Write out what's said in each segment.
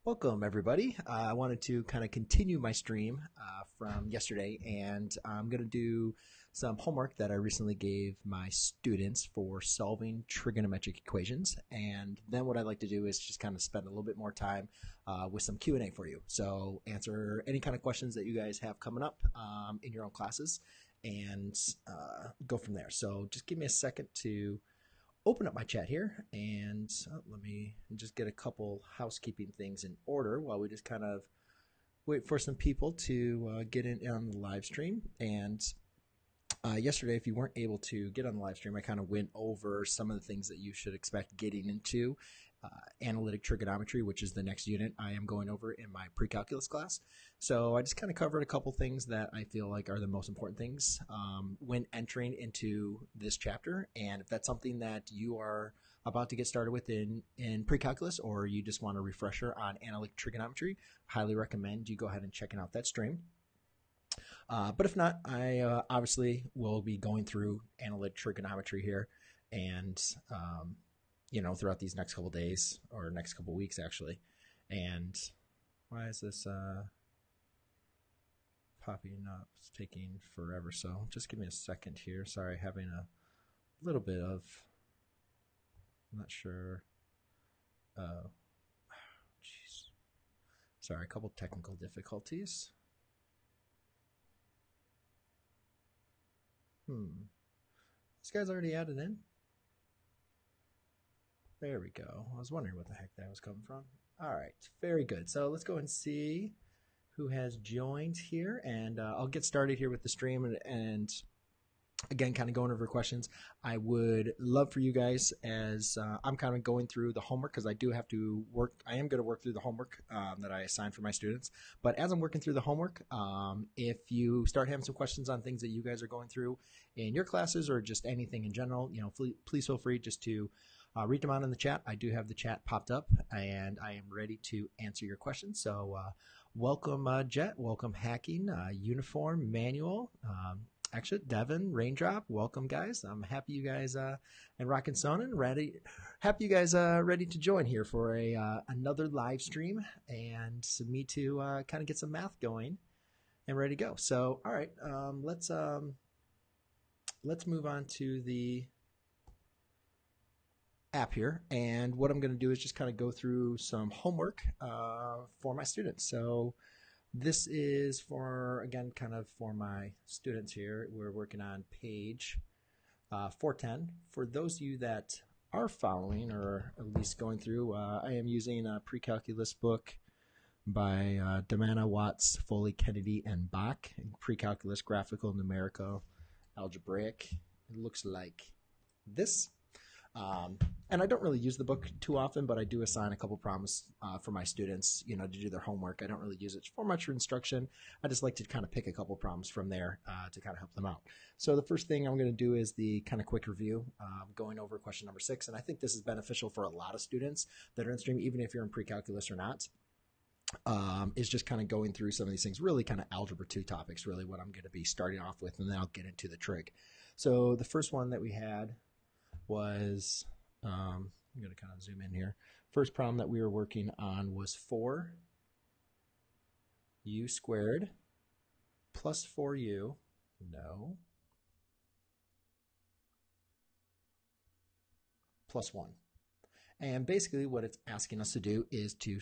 Welcome, everybody. I wanted to kind of continue my stream from yesterday, and I'm going to do some homework that I recently gave my students for solving trigonometric equations. And then what I'd like to do is just kind of spend a little bit more time with some Q&A for you. So answer any kind of questions that you guys have coming up in your own classes and go from there. So just give me a second to open up my chat here, and let me just get a couple housekeeping things in order while we just kind of wait for some people to get in on the live stream. And yesterday, if you weren't able to get on the live stream, I kind of went over some of the things that you should expect getting into analytic trigonometry, which is the next unit I am going over in my pre-calculus class. So I just kind of covered a couple things that I feel like are the most important things when entering into this chapter. And if that's something that you are about to get started with in pre-calculus, or you just want a refresher on analytic trigonometry, highly recommend you go ahead and check out that stream. But if not, I obviously will be going through analytic trigonometry here, and throughout these next couple days, or next couple weeks actually. And why is this popping up? It's taking forever, so just give me a second here. Sorry, having a little bit of, I'm not sure. Oh, jeez. Sorry, a couple technical difficulties. This guy's already added in? There we go. I was wondering what the heck that was coming from. All right, very good. So let's go and see who has joined here, and I'll get started here with the stream, and again, kind of going over questions. I would love for you guys, as I'm kind of going through the homework, because I do have to work. I am going to work through the homework that I assigned for my students. But as I'm working through the homework, if you start having some questions on things that you guys are going through in your classes, or just anything in general, please feel free just to read them out in the chat. I do have the chat popped up, and I am ready to answer your questions. So welcome, Jet. Welcome, Hacking, Uniform, Manual. Actually, Devin, Raindrop, welcome, guys. I'm happy you guys and Rockin' Sonnen ready. Happy you guys ready to join here for another live stream, and me to kind of get some math going and ready to go. So, all right, let's move on to the app here, and what I'm going to do is just kind of go through some homework for my students. So this is for, again, kind of for my students here. We're working on page 410. For those of you that are following, or at least going through, I am using a pre-calculus book by Damana, Watts, Foley, Kennedy, and Bach, Pre-Calculus, Graphical, Numerical, Algebraic. It looks like this. And I don't really use the book too often, but I do assign a couple problems for my students, to do their homework. I don't really use it for much instruction. I just like to kind of pick a couple problems from there to kind of help them out. So the first thing I'm going to do is the kind of quick review, going over question number 6. And I think this is beneficial for a lot of students that are in stream, even if you're in pre-calculus or not. Is just kind of going through some of these things, really kind of algebra 2 topics, really what I'm going to be starting off with, and then I'll get into the trig. So the first one that we had was, I'm going to kind of zoom in here. First problem that we were working on was 4u squared plus 4u, plus 1. And basically what it's asking us to do is to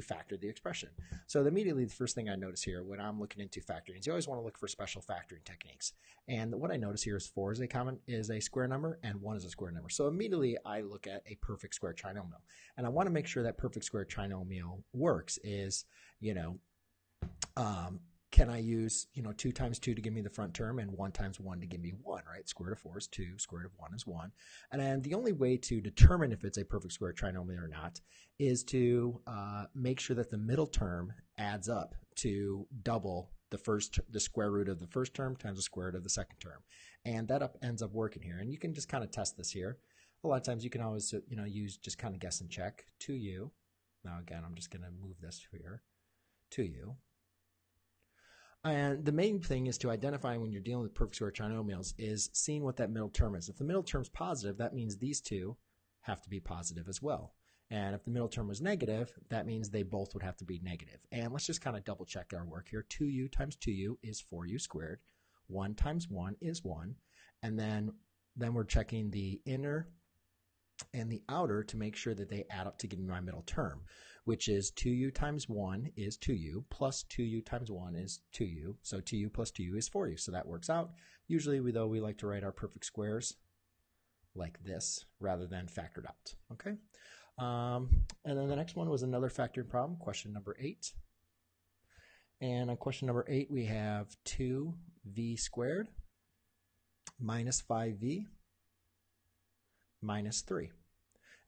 factor the expression. So immediately the first thing I notice here when I'm looking into factoring is you always want to look for special factoring techniques. And what I notice here is 4 is a square number and 1 is a square number. So immediately I look at a perfect square trinomial. And I want to make sure that perfect square trinomial works is, can I use, 2 times 2 to give me the front term and 1 times 1 to give me 1, right? Square root of 4 is 2, square root of 1 is 1. And then the only way to determine if it's a perfect square trinomial or not is to make sure that the middle term adds up to double the square root of the first term times the square root of the second term. And that ends up working here. And you can just kind of test this here. A lot of times you can always, use just kind of guess and check. 2u. Now again, I'm just going to move this here. 2u. And the main thing is to identify when you're dealing with perfect square trinomials is seeing what that middle term is. If the middle term is positive, that means these two have to be positive as well. And if the middle term was negative, that means they both would have to be negative. And let's just kind of double check our work here. 2u times 2u is 4u squared. 1 times 1 is 1. And then we're checking the inner and the outer to make sure that they add up to give me my middle term, which is 2u times 1 is 2u, plus 2u times 1 is 2u. So 2u plus 2u is 4u. So that works out. Usually, we like to write our perfect squares like this rather than factored out. Okay. And then the next one was another factored problem, question number 8. And on question number 8, we have 2v squared minus 5v minus 3.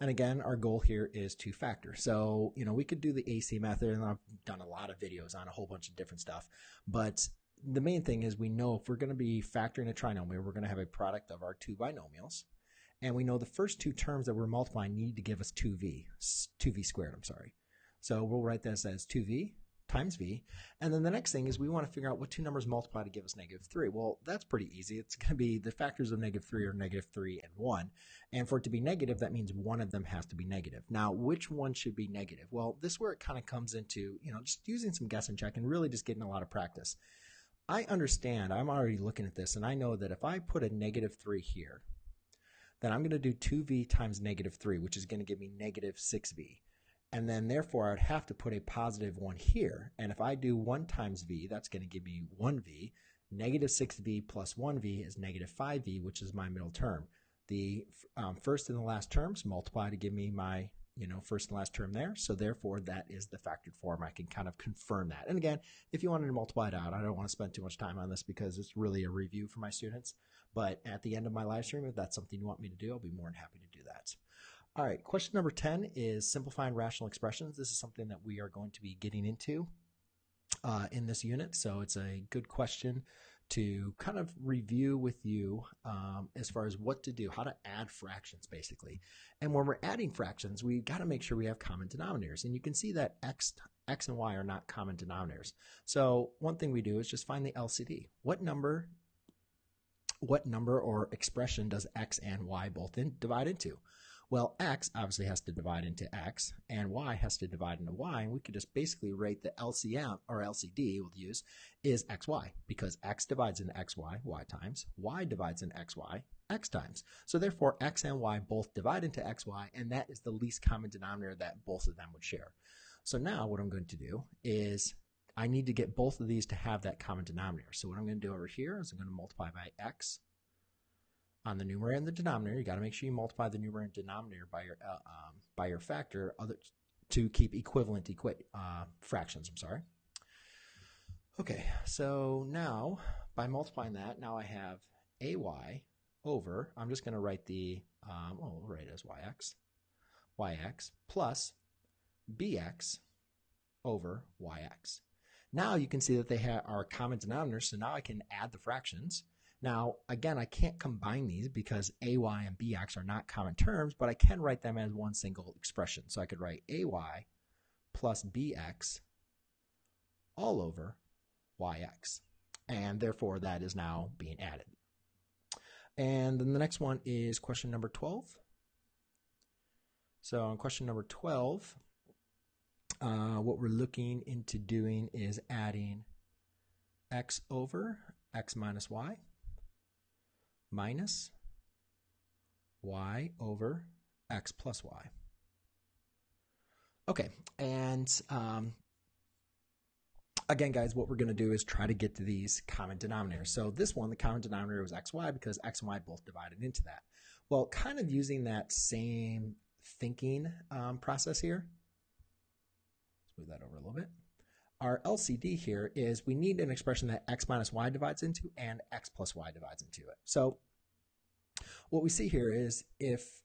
And again, our goal here is to factor. So, we could do the AC method, and I've done a lot of videos on a whole bunch of different stuff. But the main thing is we know if we're going to be factoring a trinomial, we're going to have a product of our two binomials. And we know the first two terms that we're multiplying need to give us 2v squared, I'm sorry. So we'll write this as 2v times v. And then the next thing is we want to figure out what two numbers multiply to give us negative 3. Well, that's pretty easy. It's going to be the factors of negative 3 are negative 3 and 1. And for it to be negative, that means one of them has to be negative. Now, which one should be negative? Well, this is where it kind of comes into, just using some guess and check and really just getting a lot of practice. I understand, I'm already looking at this, and I know that if I put a negative 3 here, then I'm going to do 2v times negative 3, which is going to give me negative 6v. And then therefore, I would have to put a positive 1 here. And if I do 1 times v, that's going to give me 1v. Negative 6v plus 1v is negative 5v, which is my middle term. The first and the last terms multiply to give me my first and last term there. So therefore, that is the factored form. I can kind of confirm that. And again, if you wanted to multiply it out, I don't want to spend too much time on this because it's really a review for my students. But at the end of my live stream, if that's something you want me to do, I'll be more than happy to do that. All right, question number 10 is simplifying rational expressions. This is something that we are going to be getting into in this unit. So it's a good question to kind of review with you as far as what to do, how to add fractions basically. And when we're adding fractions, we got to make sure we have common denominators. And you can see that x and y are not common denominators. So one thing we do is just find the LCD. What number or expression does x and y both divide into? Well, x obviously has to divide into x, and y has to divide into y, and we could just basically rate the LCM, or LCD we'll use, is xy, because x divides into xy, y times, y divides into xy, x times. So therefore, x and y both divide into xy, and that is the least common denominator that both of them would share. So now what I'm going to do is I need to get both of these to have that common denominator. So what I'm going to do over here is I'm going to multiply by x on the numerator and the denominator. You got to make sure you multiply the numerator and denominator by your factor to keep equivalent fractions. I'm sorry. Okay, so now by multiplying that, now I have ay over. I'm just going to write we'll write it as yx plus bx over yx. Now you can see that they are common denominators, so now I can add the fractions. Now, again, I can't combine these because ay and bx are not common terms, but I can write them as one single expression. So I could write ay plus bx all over yx. And therefore, that is now being added. And then the next one is question number 12. So on question number 12, what we're looking into doing is adding x over x minus y minus y over x plus y. Okay, and again, guys, what we're going to do is try to get to these common denominators. So this one, the common denominator was xy because x and y both divided into that. Well, kind of using that same thinking process here. Let's move that over a little bit. Our LCD here is we need an expression that x minus y divides into and x plus y divides into it. So what we see here is if,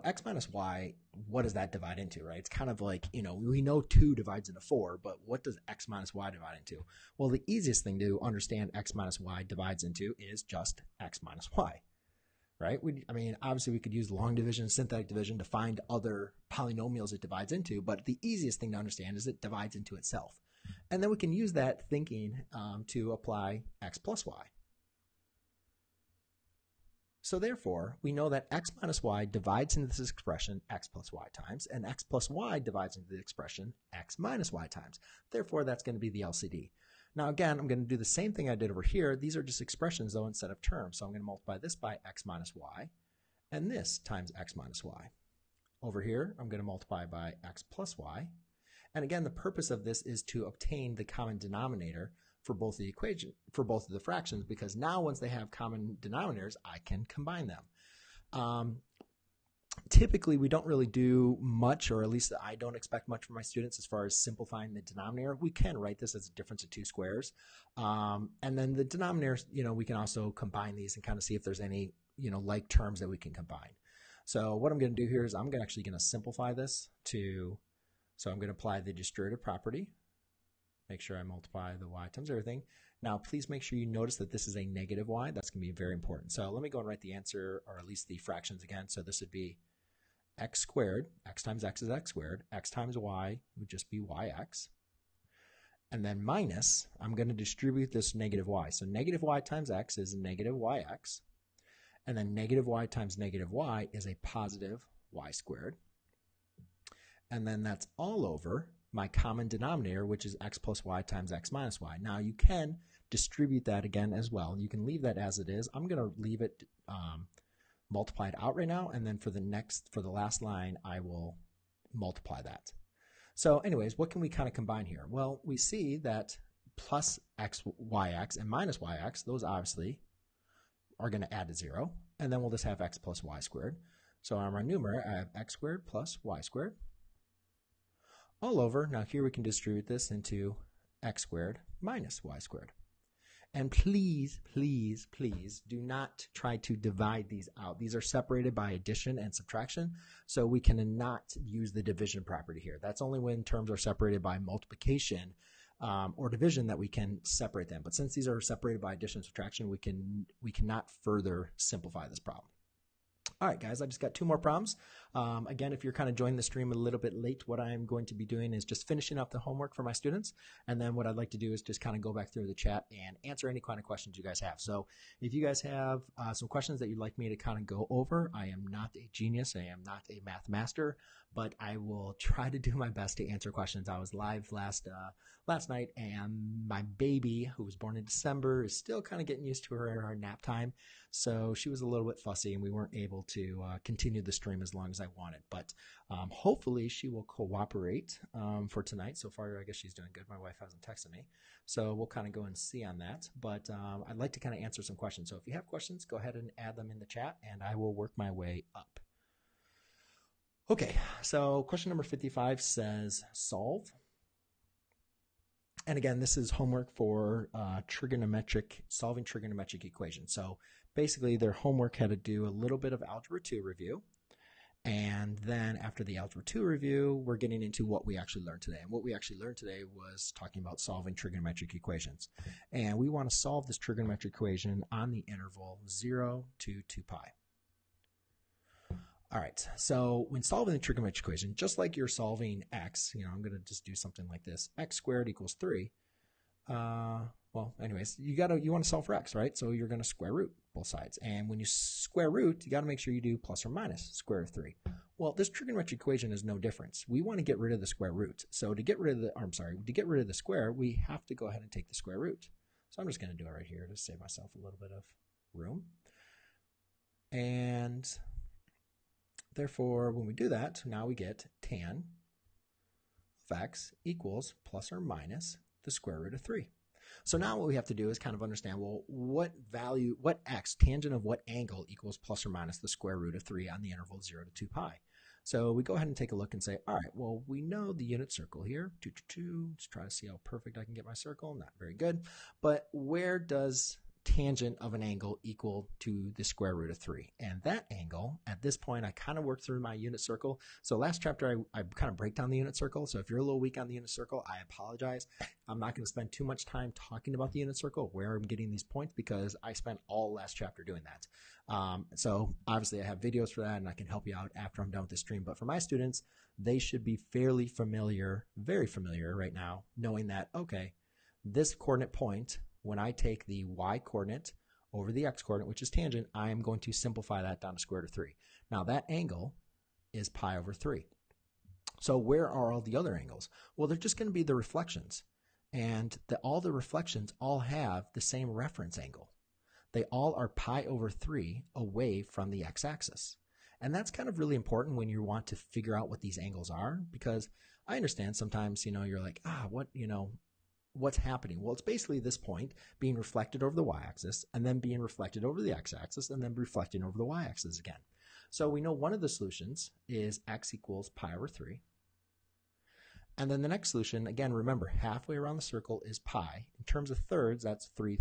x minus y, what does that divide into, right? It's kind of like, we know 2 divides into 4, but what does x minus y divide into? Well, the easiest thing to understand x minus y divides into is just x minus y, right? Obviously we could use long division, synthetic division to find other polynomials it divides into, but the easiest thing to understand is it divides into itself. And then we can use that thinking to apply x plus y. So therefore, we know that x minus y divides into this expression x plus y times, and x plus y divides into the expression x minus y times. Therefore, that's going to be the LCD. Now again, I'm going to do the same thing I did over here. These are just expressions though instead of terms. So I'm going to multiply this by x minus y, and this times x minus y. Over here, I'm going to multiply by x plus y. And again, the purpose of this is to obtain the common denominator for both the equation, for both of the fractions, because now once they have common denominators, I can combine them. Typically, we don't really do much, or at least I don't expect much from my students as far as simplifying the denominator. We can write this as a difference of two squares. And then the denominators, we can also combine these and kind of see if there's any, like terms that we can combine. So what I'm going to do here is I'm actually going to simplify this to, so I'm going to apply the distributive property. Make sure I multiply the y times everything. Now, please make sure you notice that this is a negative y. That's going to be very important. So let me go and write the answer, or at least the fractions again. So this would be x squared. X times x is x squared. X times y would just be yx. And then minus, I'm going to distribute this negative y. So negative y times x is negative yx. And then negative y times negative y is a positive y squared. And then that's all over my common denominator, which is x plus y times x minus y. Now you can distribute that again as well. You can leave that as it is. I'm going to leave it multiplied out right now, and then for the last line, I will multiply that. So anyways, what can we kind of combine here? Well, we see that plus yx and minus yx, those obviously are going to add to 0, and then we'll just have x plus y squared. So on my numerator, I have x squared plus y squared. All over, now here we can distribute this into x squared minus y squared. And please, please, please do not try to divide these out. These are separated by addition and subtraction, so we cannot use the division property here. That's only when terms are separated by multiplication or division that we can separate them. But since these are separated by addition and subtraction, we cannot further simplify this problem. All right, guys, I just got 2 more problems. Again, if you're kind of joining the stream a little bit late, what I'm going to be doing is just finishing up the homework for my students. And then what I'd like to do is just kind of go back through the chat and answer any kind of questions you guys have. So if you guys have some questions that you'd like me to kind of go over, I am not a genius. I am not a math master, but I will try to do my best to answer questions. I was live last night, and my baby, who was born in December, is still kind of getting used to her nap time. So she was a little bit fussy, and we weren't able to continue the stream as long as I wanted. But hopefully she will cooperate for tonight. So far, I guess she's doing good. My wife hasn't texted me. So we'll kind of go and see on that. But I'd like to kind of answer some questions. So if you have questions, go ahead and add them in the chat, and I will work my way up. Okay, so question number 55 says solve. And again, this is homework for solving trigonometric equations. So basically their homework had to do a little bit of Algebra 2 review. And then after the Algebra 2 review, we're getting into what we actually learned today. And what we actually learned today was talking about solving trigonometric equations. And we want to solve this trigonometric equation on the interval 0 to 2 pi. All right, so when solving the trigonometric equation, just like you're solving x, I'm going to just do something like this. X squared equals 3. Well, anyways, you want to solve for x, right? So you're going to square root both sides. And when you square root, you got to make sure you do plus or minus square root of 3. Well, this trigonometric equation is no difference. We want to get rid of the square root. So to get rid of the square, we have to go ahead and take the square root. So I'm just going to do it right here to save myself a little bit of room. And therefore, when we do that, now we get tan of x equals plus or minus the square root of 3. So now what we have to do is kind of understand, well, what x, tangent of what angle equals plus or minus the square root of 3 on the interval 0 to 2 pi. So we go ahead and take a look and say, all right, well, we know the unit circle here, 2, 2, 2. Let's try to see how perfect I can get my circle. Not very good. But where does tangent of an angle equal to the square root of 3? And that angle, at this point, I kind of worked through my unit circle. So last chapter, I kind of break down the unit circle. So if you're a little weak on the unit circle, I apologize. I'm not going to spend too much time talking about the unit circle, where I'm getting these points, because I spent all last chapter doing that. So obviously I have videos for that, and I can help you out after I'm done with the stream. But for my students, they should be fairly familiar, very familiar right now, knowing that, okay, this coordinate point, when I take the y coordinate over the x-coordinate, which is tangent, I am going to simplify that down to square root of 3. Now that angle is pi over 3. So where are all the other angles? Well, they're just going to be the reflections. And all the reflections all have the same reference angle. They all are pi over 3 away from the x-axis. And that's kind of really important when you want to figure out what these angles are, because I understand sometimes, you're like, what's happening? Well, it's basically this point being reflected over the y-axis and then being reflected over the x-axis and then reflecting over the y-axis again. So we know one of the solutions is x equals pi over 3. And then the next solution, again, remember, halfway around the circle is pi. In terms of thirds, that's 3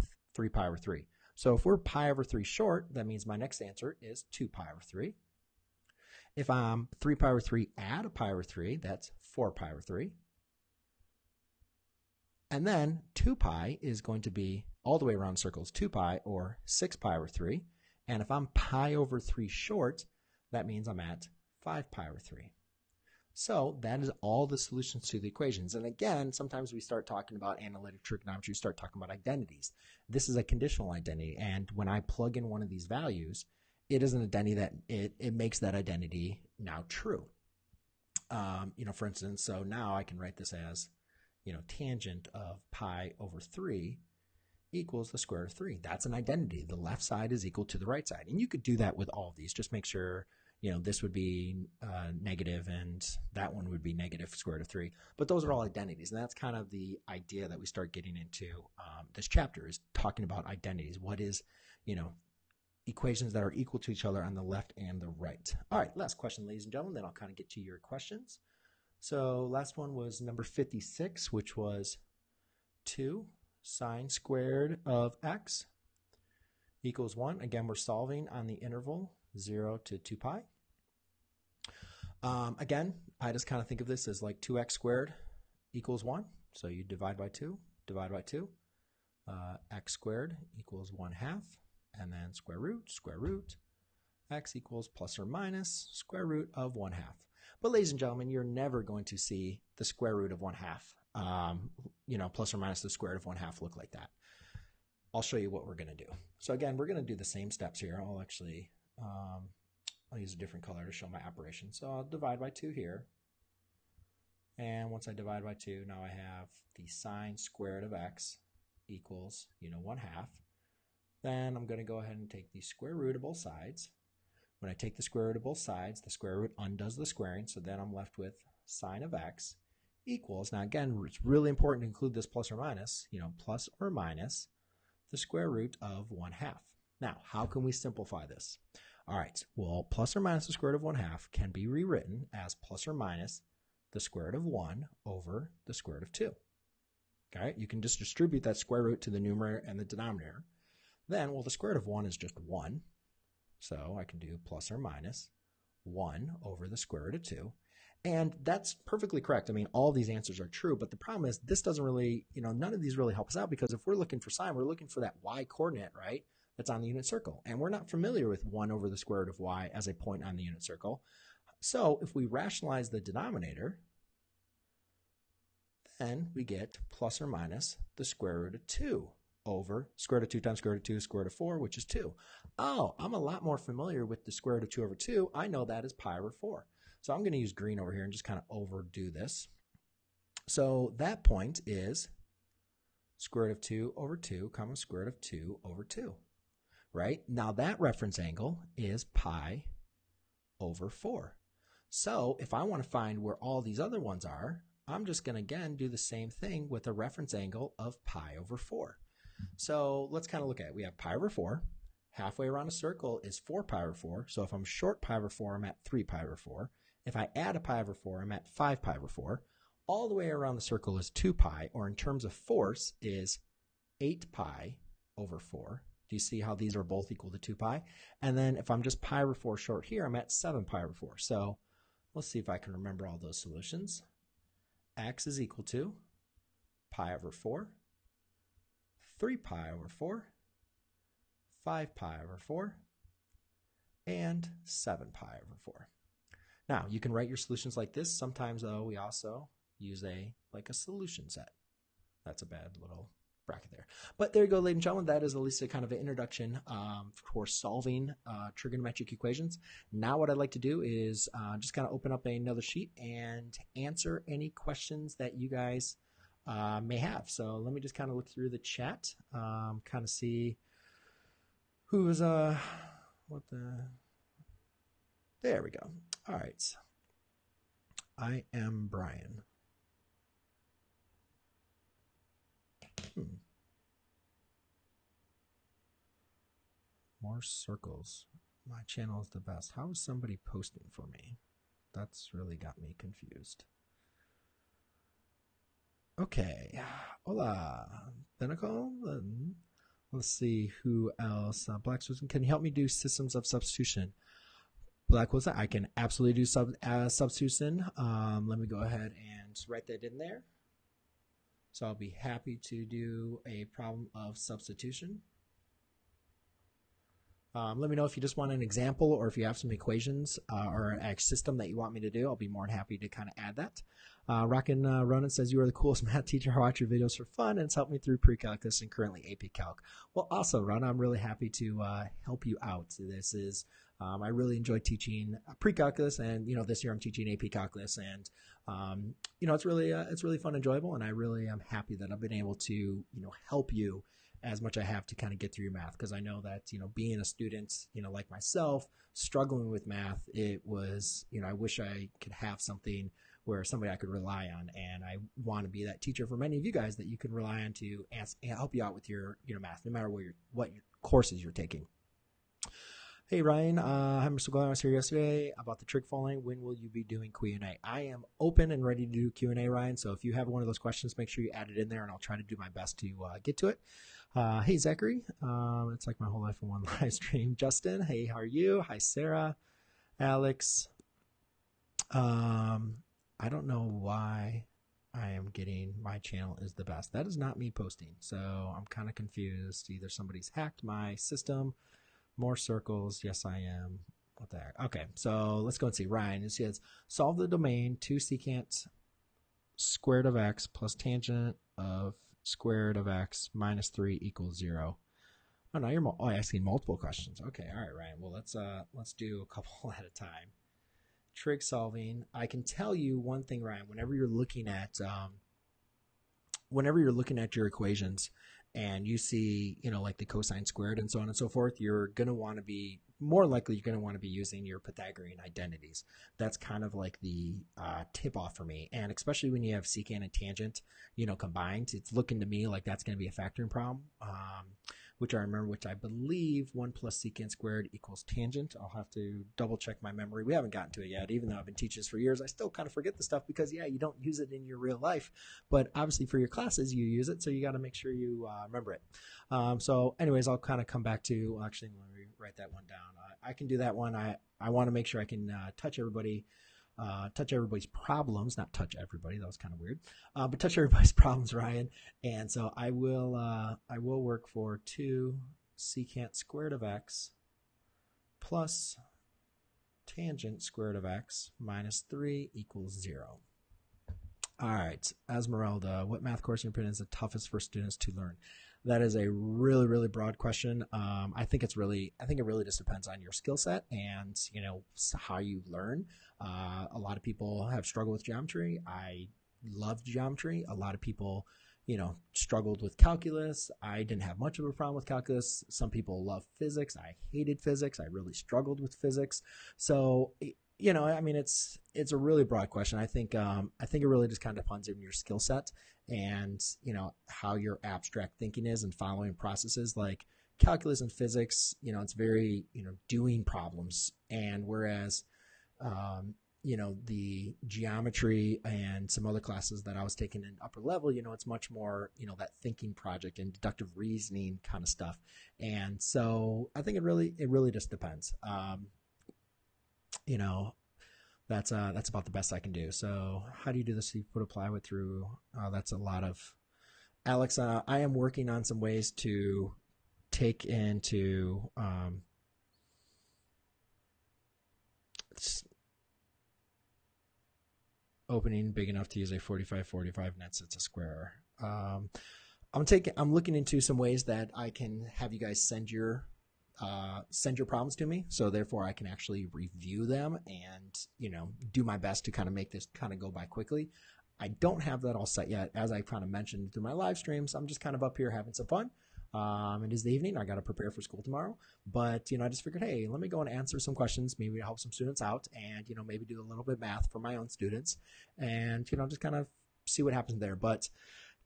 pi over 3. So if we're pi over 3 short, that means my next answer is 2 pi over 3. If I'm 3 pi over 3 add a pi over 3, that's 4 pi over 3. And then 2 pi is going to be all the way around circles 2 pi or 6 pi over 3. And if I'm pi over 3 short, that means I'm at 5 pi over 3. So that is all the solutions to the equations. And again, sometimes we start talking about analytic trigonometry, we start talking about identities. This is a conditional identity. And when I plug in one of these values, it is an identity that it makes that identity now true. For instance, so now I can write this as, tangent of pi over 3 equals the square root of 3. That's an identity. The left side is equal to the right side. And you could do that with all of these. Just make sure, this would be negative and that one would be negative square root of 3. But those are all identities. And that's kind of the idea that we start getting into this chapter, is talking about identities. What is, equations that are equal to each other on the left and the right. All right, last question, ladies and gentlemen, then I'll kind of get to your questions. So last one was number 56, which was 2 sine squared of x equals 1. Again, we're solving on the interval 0 to 2 pi. Again, I just kind of think of this as like 2x squared equals 1. So you divide by 2, divide by 2. X squared equals 1/2. And then square root, x equals plus or minus square root of 1/2. But ladies and gentlemen, you're never going to see the square root of 1/2, plus or minus the square root of 1/2 look like that. I'll show you what we're going to do. So again, we're going to do the same steps here. I'll actually, I'll use a different color to show my operation. So I'll divide by 2 here. And once I divide by 2, now I have the sine squared of x equals, 1/2. Then I'm going to go ahead and take the square root of both sides. When I take the square root of both sides, the square root undoes the squaring, so then I'm left with sine of x equals, now again, it's really important to include this plus or minus, plus or minus the square root of 1/2. Now, how can we simplify this? All right, well, plus or minus the square root of 1/2 can be rewritten as plus or minus the square root of 1 over the square root of 2. Okay, you can just distribute that square root to the numerator and the denominator. Then, well, the square root of 1 is just 1. So I can do plus or minus 1 over the square root of 2. And that's perfectly correct. I mean, all these answers are true, but the problem is this doesn't really, none of these really help us out, because if we're looking for sine, we're looking for that y coordinate, right? That's on the unit circle. And we're not familiar with 1 over the square root of y as a point on the unit circle. So if we rationalize the denominator, then we get plus or minus the square root of 2 over square root of 2 times square root of 2 is square root of 4, which is 2. Oh, I'm a lot more familiar with the square root of 2 over 2. I know that is pi over 4. So I'm going to use green over here and just kind of overdo this. So that point is square root of 2 over 2 comma square root of 2 over 2, right? Now that reference angle is pi over 4. So if I want to find where all these other ones are, I'm just going to again do the same thing with a reference angle of pi over 4. So let's kind of look at it. We have pi over 4. Halfway around a circle is 4 pi over 4. So if I'm short pi over 4, I'm at 3 pi over 4. If I add a pi over 4, I'm at 5 pi over 4. All the way around the circle is 2 pi, or in terms of force is 8 pi over 4. Do you see how these are both equal to 2 pi? And then if I'm just pi over 4 short here, I'm at 7 pi over 4. So let's see if I can remember all those solutions. X is equal to pi over 4, 3 pi over 4, 5 pi over 4, and 7 pi over 4. Now, you can write your solutions like this. Sometimes, though, we also use a solution set. That's a bad little bracket there. But there you go, ladies and gentlemen. That is at least a kind of an introduction for solving trigonometric equations. Now what I'd like to do is just kind of open up another sheet and answer any questions that you guys may have. So let me just kind of look through the chat, kind of see who is what the, there we go. All right. I am Brian. More circles. My channel is the best. How is somebody posting for me? That's really got me confused. Okay. Hola. Pinnacle. Let's see who else. Black Susan, can you help me do systems of substitution? Black Wilson, I can absolutely do substitution. Let me go ahead and write that in there. So I'll be happy to do a problem of substitution. Let me know if you just want an example or if you have some equations or a system that you want me to do. I'll be more than happy to kind of add that. Rockin' Ronan says, you are the coolest math teacher. I watch your videos for fun and it's helped me through pre-calculus and currently AP Calc. Well, also, Ronan, I'm really happy to help you out. This is, I really enjoy teaching pre-calculus, and this year I'm teaching AP Calculus, and it's really fun and enjoyable, and I really am happy that I've been able to help you as much as I have to kind of get through your math, because I know that being a student like myself, struggling with math, it was I wish I could have something where somebody I could rely on, and I want to be that teacher for many of you guys that you can rely on to help you out with your math, no matter what your courses you're taking. Hey Ryan, I'm so glad I was here yesterday about the trig following. When will you be doing Q&A? I am open and ready to do Q&A, Ryan. So if you have one of those questions, make sure you add it in there, and I'll try to do my best to get to it. Hey Zachary, it's like my whole life in one live stream. Justin, hey, how are you? Hi Sarah, Alex. I don't know why I am getting my channel is the best. That is not me posting, so I'm kind of confused. Either somebody's hacked my system. More circles. Yes, I am. What the heck? Okay, so let's go and see. Ryan, it says, solve the domain 2 secant squared of x plus tangent of squared of x minus 3 equals 0. Oh, no, you're asking multiple questions. Okay, all right, Ryan. Well, let's do a couple at a time. Trig solving. I can tell you one thing, Ryan. Whenever you're looking at your equations, and you see, like the cosine squared and so on and so forth, you're going to want to be, more likely you're going to want to be using your Pythagorean identities. That's kind of like the tip off for me. And especially when you have secant and tangent, combined, it's looking to me like that's going to be a factoring problem, which I believe 1 plus secant squared equals tangent. I'll have to double check my memory. We haven't gotten to it yet. Even though I've been teaching this for years, I still kind of forget the stuff because, you don't use it in your real life. But obviously for your classes, you use it. So you got to make sure you remember it. So anyways, I'll kind of come back to, actually, let me write that one down. I can do that one. I want to make sure I can touch everybody's problems, not touch everybody. That was kind of weird, but touch everybody's problems, Ryan. And so I will work for 2 secant squared of x plus tangent squared of x minus 3 equals 0. All right, Esmeralda, what math course in your opinion is the toughest for students to learn? That is a really, really broad question. I think it really just depends on your skill set and how you learn. A lot of people have struggled with geometry. I love geometry. A lot of people, struggled with calculus. I didn't have much of a problem with calculus. Some people love physics. I hated physics. I really struggled with physics. So, it's a really broad question. I think it really just kind of depends on your skill set and, how your abstract thinking is and following processes. Like calculus and physics, it's very, doing problems. And whereas, the geometry and some other classes that I was taking in upper level, it's much more, that thinking project and deductive reasoning kind of stuff. And so I think it really just depends. That's about the best I can do. So how do you do this? You put a plywood through, that's a lot of, Alex, I am working on some ways to take into, opening big enough to use a 45-45 net sets a square. I'm looking into some ways that I can have you guys send your problems to me, so therefore I can actually review them and do my best to kind of make this kind of go by quickly. I don't have that all set yet. As I kind of mentioned through my live streams, I'm just kind of up here having some fun. It is the evening. I got to prepare for school tomorrow, but I just figured, hey, let me go and answer some questions, maybe to help some students out, and maybe do a little bit of math for my own students, and just kind of see what happens there. But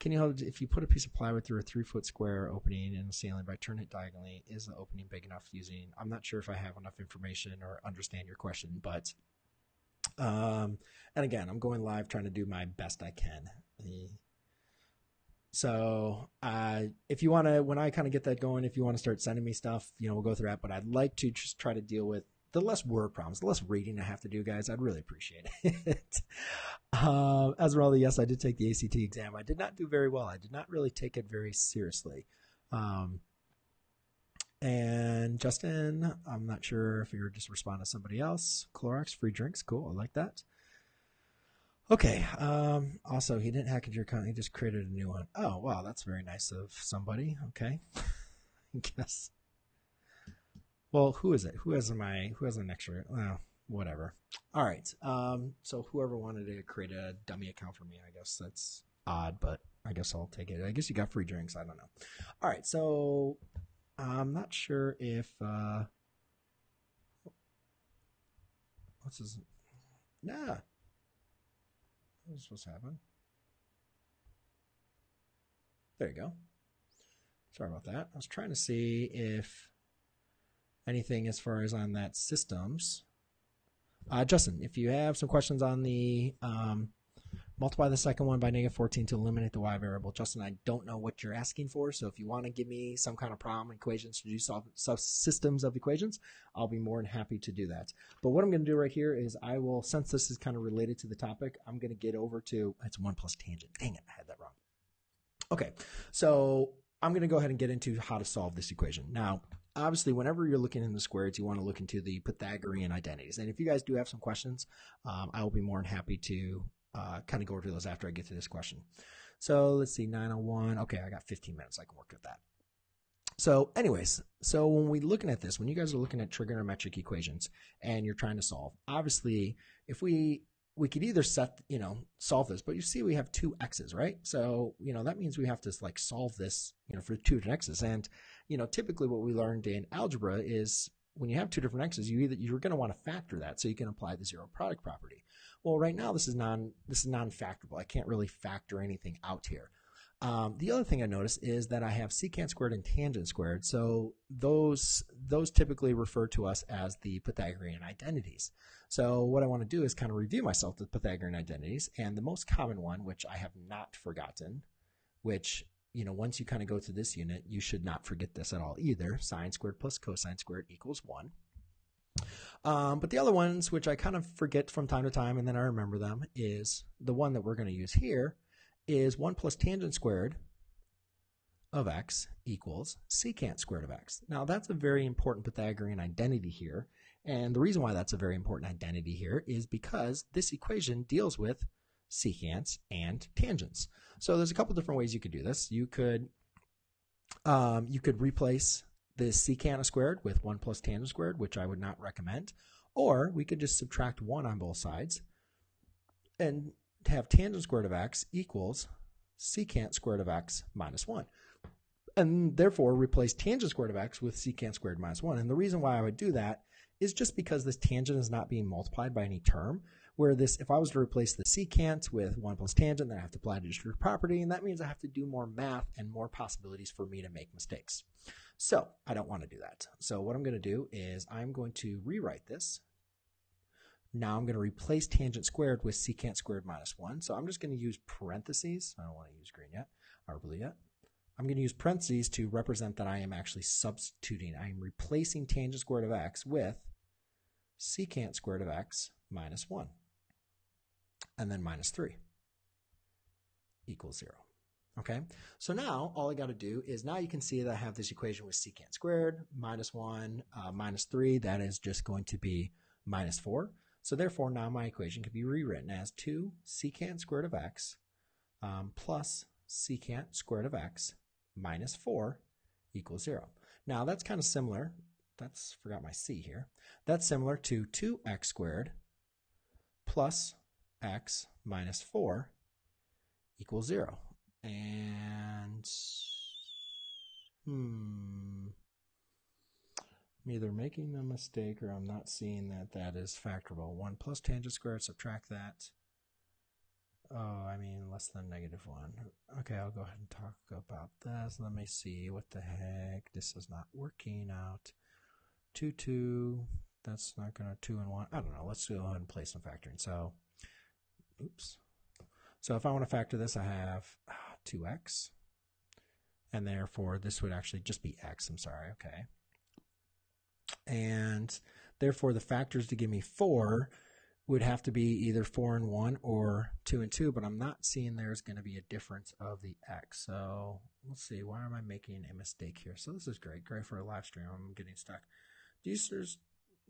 can if you put a piece of plywood through a 3-foot square opening in the ceiling by turning it diagonally, is the opening big enough using? I'm not sure if I have enough information or understand your question, but and again, I'm going live trying to do my best I can. So if you want to, when I kind of get that going, if you want to start sending me stuff, we'll go through that. But I'd like to just try to deal with the less word problems, the less reading I have to do, guys. I'd really appreciate it. As well, yes, I did take the ACT exam. I did not do very well. I did not really take it very seriously. And Justin, I'm not sure if you're just responding to somebody else. Clorox, free drinks. Cool. I like that. Okay. Also, he didn't hack into your account. He just created a new one. Oh, wow. That's very nice of somebody. Okay. I guess. Well, who is it? Who has an extra? Well, whatever. All right. So whoever wanted to create a dummy account for me, I guess that's odd, but I guess I'll take it. I guess you got free drinks. I don't know. All right. So I'm not sure if, what's his, nah. What was supposed to happen? There you go. Sorry about that. I was trying to see if anything as far as on that systems. Justin, if you have some questions on the multiply the second one by -14 to eliminate the y variable. Justin, I don't know what you're asking for, so if you want to give me some kind of problem, equations to do solve systems of equations, I'll be more than happy to do that. But what I'm going to do right here is I will, since this is kind of related to the topic, I'm going to get over to, it's 1 plus tangent. Dang it, I had that wrong. Okay, so I'm going to go ahead and get into how to solve this equation. Now, obviously, whenever you're looking in the squares, you want to look into the Pythagorean identities. And if you guys do have some questions, I will be more than happy to kind of go over those after I get to this question. So let's see, 9:01. Okay, I got 15 minutes. I can work with that. So anyways, so when we're looking at this, when you guys are looking at trigonometric equations and you're trying to solve, obviously, if we could either solve this, but you see we have two x's, right? So, that means we have to like solve this, for two different x's. And, typically what we learned in algebra is when you have two different x's, you're going to want to factor that so you can apply the zero product property. Well, right now this is non-factorable. I can't really factor anything out here. The other thing I noticed is that I have secant squared and tangent squared. So those typically refer to us as the Pythagorean identities. So what I want to do is kind of review myself the Pythagorean identities, and the most common one, which I have not forgotten, which once you kind of go through this unit, you should not forget this at all either. Sine squared plus cosine squared equals 1. But the other ones, which I kind of forget from time to time, and then I remember them, is the one that we're going to use here is 1 plus tangent squared of x equals secant squared of x. Now, that's a very important Pythagorean identity here. And the reason why that's a very important identity here is because this equation deals with secants and tangents. So there's a couple different ways you could do this. You could replace the secant squared with 1 plus tangent squared, which I would not recommend. Or we could just subtract 1 on both sides and have tangent squared of x equals secant squared of x minus 1. And therefore replace tangent squared of x with secant squared minus 1. And the reason why I would do that is just because this tangent is not being multiplied by any term, where this, if I was to replace the secant with 1 plus tangent, then I have to apply the distributive property, and that means I have to do more math and more possibilities for me to make mistakes. So I don't want to do that. So what I'm going to do is I'm going to rewrite this. Now I'm going to replace tangent squared with secant squared minus 1. So I'm just going to use parentheses. I don't want to use green yet, or blue yet. I'm going to use parentheses to represent that I am actually substituting. I am replacing tangent squared of x with secant squared of x minus 1. And then minus 3 equals 0. Okay, so now all I got to do is, now you can see that I have this equation with secant squared, minus 1, minus 3. That is just going to be minus 4. So therefore, now my equation can be rewritten as 2 secant squared of x plus secant squared of x minus 4 equals 0. Now that's kind of similar. Forgot my c here. That's similar to 2x squared plus x minus 4 equals 0. And I'm either making a mistake or I'm not seeing that that is factorable. 1 plus tangent squared, subtract that. Oh, I mean less than negative 1. Okay, I'll go ahead and talk about this. Let me see. What the heck? This is not working out. 2, 2. That's not going to 2 and 1. I don't know. Let's go ahead and play some factoring. So, oops. So if I want to factor this, I have 2x. And therefore, this would actually just be x. I'm sorry. Okay. And therefore, the factors to give me 4 would have to be either 4 and 1 or 2 and 2, but I'm not seeing there's going to be a difference of the x. So let's see, why am I making a mistake here? So this is great for a live stream. I'm getting stuck. Do you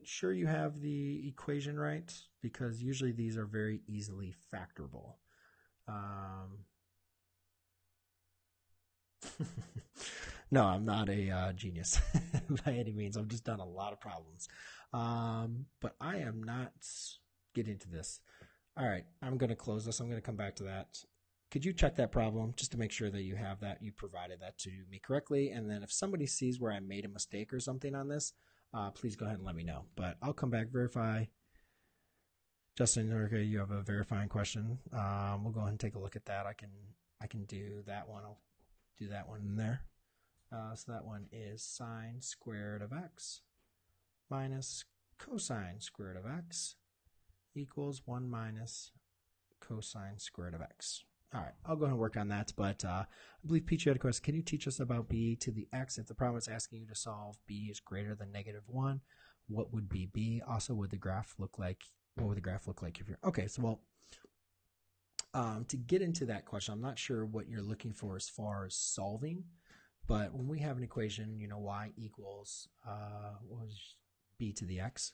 sure you have the equation right? Because usually these are very easily factorable. No, I'm not a genius by any means. I've just done a lot of problems. But I am not getting to this. All right, I'm going to close this. I'm going to come back to that. Could you check that problem just to make sure that you have that, you provided that to me correctly? And then if somebody sees where I made a mistake or something on this, please go ahead and let me know. But I'll come back, verify. Justin, okay, you have a verifying question. We'll go ahead and take a look at that. I can do that one. I'll do that one in there. So that one is sine squared of x minus cosine squared of x equals 1 minus cosine squared of x. All right, I'll go ahead and work on that, but I believe Peach, you had a question. Can you teach us about b to the x? If the problem is asking you to solve b is greater than -1, what would be b? Also, what would the graph look like if you're, okay, so well, to get into that question, I'm not sure what you're looking for as far as solving, but when we have an equation, you know, y equals, what was b to the x?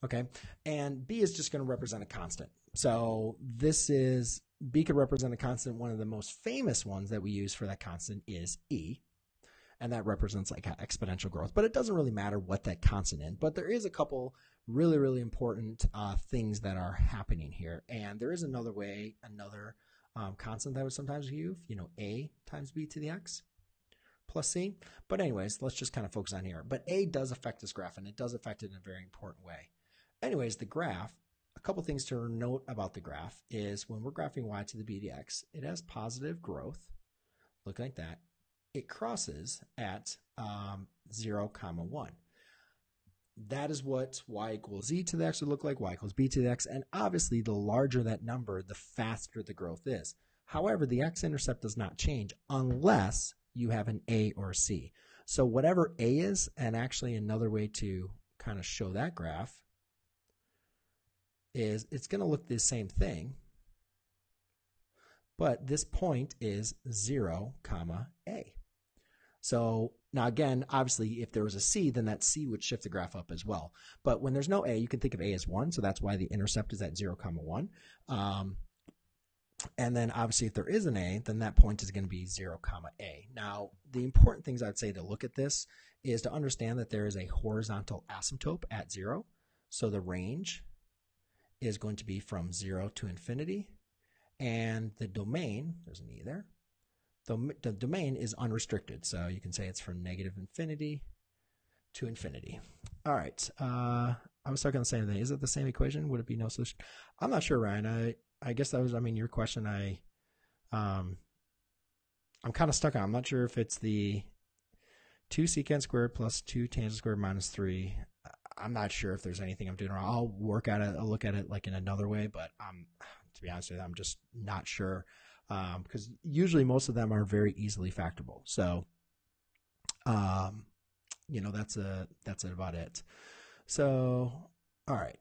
Okay, and b is just going to represent a constant. So this is, b could represent a constant. One of the most famous ones that we use for that constant is e, and that represents like exponential growth. But it doesn't really matter what that constant is. But there is a couple really, really important things that are happening here. And there is another way, another constant that would sometimes use, you know, a times b to the x plus c. But anyways, let's just kind of focus on here. But a does affect this graph, and it does affect it in a very important way. Anyways, the graph, a couple things to note about the graph is when we're graphing y to the b to the x, it has positive growth. Look like that. It crosses at 0, 1. That is what y equals e to the x would look like, y equals b to the x, and obviously the larger that number, the faster the growth is. However, the x-intercept does not change unless you have an a or a c. So whatever a is, and actually another way to kind of show that graph is it's going to look the same thing, but this point is 0, a. So now again, obviously if there was a c, then that c would shift the graph up as well. But when there's no a, you can think of a as 1, so that's why the intercept is at 0, 1. And then obviously if there is an a, then that point is going to be 0, a. Now the important things I'd say to look at this is to understand that there is a horizontal asymptote at 0. So the range is going to be from 0 to infinity. And the domain, there's an e there, the domain is unrestricted. So you can say it's from -infinity to infinity. All right. I was talking the same thing. Is it the same equation? Would it be no solution? I'm not sure, Ryan. I guess that was, I mean, your question. I'm kind of stuck on. I'm not sure if it's the 2 secant squared plus 2 tangent squared minus 3. I'm not sure if there's anything I'm doing wrong. I'll work at it. I'll look at it like in another way, but to be honest with you, I'm just not sure because usually most of them are very easily factorable. So, you know, that's about it. So, all right.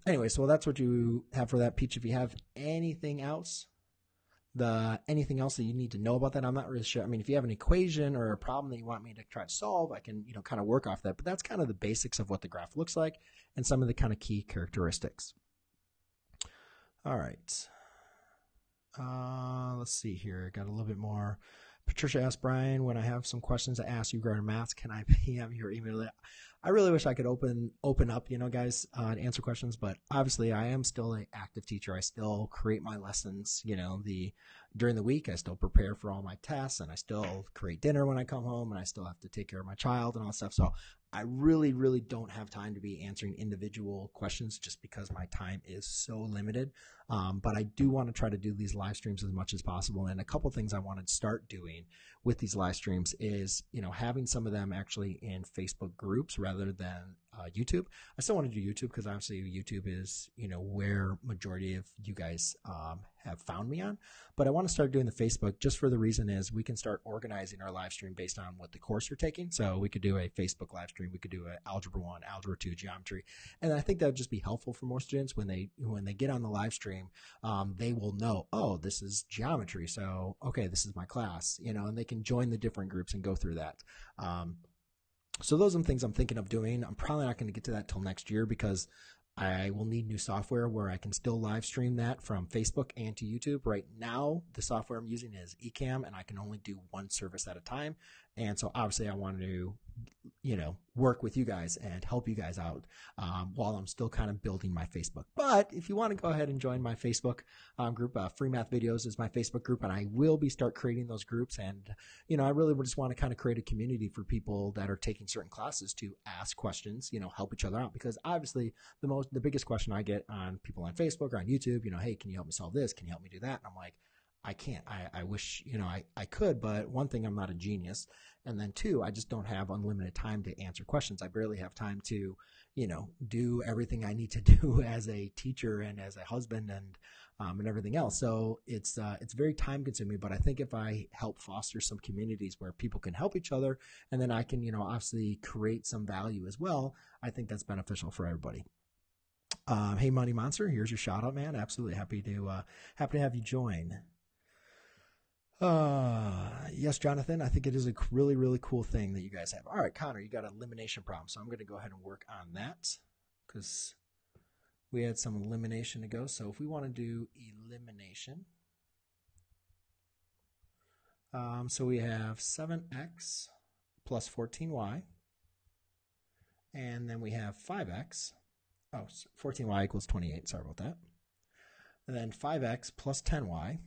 Anyway, so that's what you have for that, Peach. If you have anything else, anything else that you need to know about that, I'm not really sure. I mean, if you have an equation or a problem that you want me to try to solve, I can, you know, kind of work off that. But that's kind of the basics of what the graph looks like and some of the kind of key characteristics. All right. let's see here. Got a little bit more. Patricia asked Brian, when I have some questions to ask you regarding maths, can I PM your email? I really wish I could open up, guys, to answer questions, but obviously I am still an active teacher. I still create my lessons, during the week. I still prepare for all my tests, and I still create dinner when I come home, and I still have to take care of my child and all that stuff. So I really, really don't have time to be answering individual questions just because my time is so limited. But I do want to try to do these live streams as much as possible. And a couple things I want to start doing with these live streams is, having some of them actually in Facebook groups rather than YouTube. I still want to do YouTube because obviously YouTube is, where majority of you guys have found me on. But I want to start doing the Facebook just for the reason is we can start organizing our live stream based on what the course you're taking. So we could do a Facebook live stream. We could do an Algebra 1, Algebra 2, Geometry. And I think that would just be helpful for more students when they get on the live stream. They will know, oh, this is geometry. So, okay, this is my class, and they can join the different groups and go through that. So those are some things I'm thinking of doing. I'm probably not going to get to that till next year because I will need new software where I can still live stream that from Facebook and to YouTube. Right now, the software I'm using is Ecamm, and I can only do one service at a time. And so obviously I want to, work with you guys and help you guys out while I'm still kind of building my Facebook. But if you want to go ahead and join my Facebook group, Free Math Videos is my Facebook group, and I will start creating those groups. And, I really just want to kind of create a community for people that are taking certain classes to ask questions, help each other out. Because obviously the biggest question I get on people on Facebook or on YouTube, hey, can you help me solve this? Can you help me do that? And I'm like, I can't. I wish, I could, but one thing, I'm not a genius. And then two, I just don't have unlimited time to answer questions. I barely have time to, do everything I need to do as a teacher and as a husband and everything else. So it's very time consuming, but I think if I help foster some communities where people can help each other, and then I can, obviously create some value as well, I think that's beneficial for everybody. Hey, Money Monster, here's your shout out, man. Absolutely happy to have you join. Yes, Jonathan, I think it is a really, really cool thing that you guys have. All right, Connor, you got an elimination problem. So I'm going to go ahead and work on that because we had some elimination to go. So if we want to do elimination, so we have 7x plus 14y, and then we have 5x. Oh, 14y equals 28. Sorry about that. And then 5x plus 10y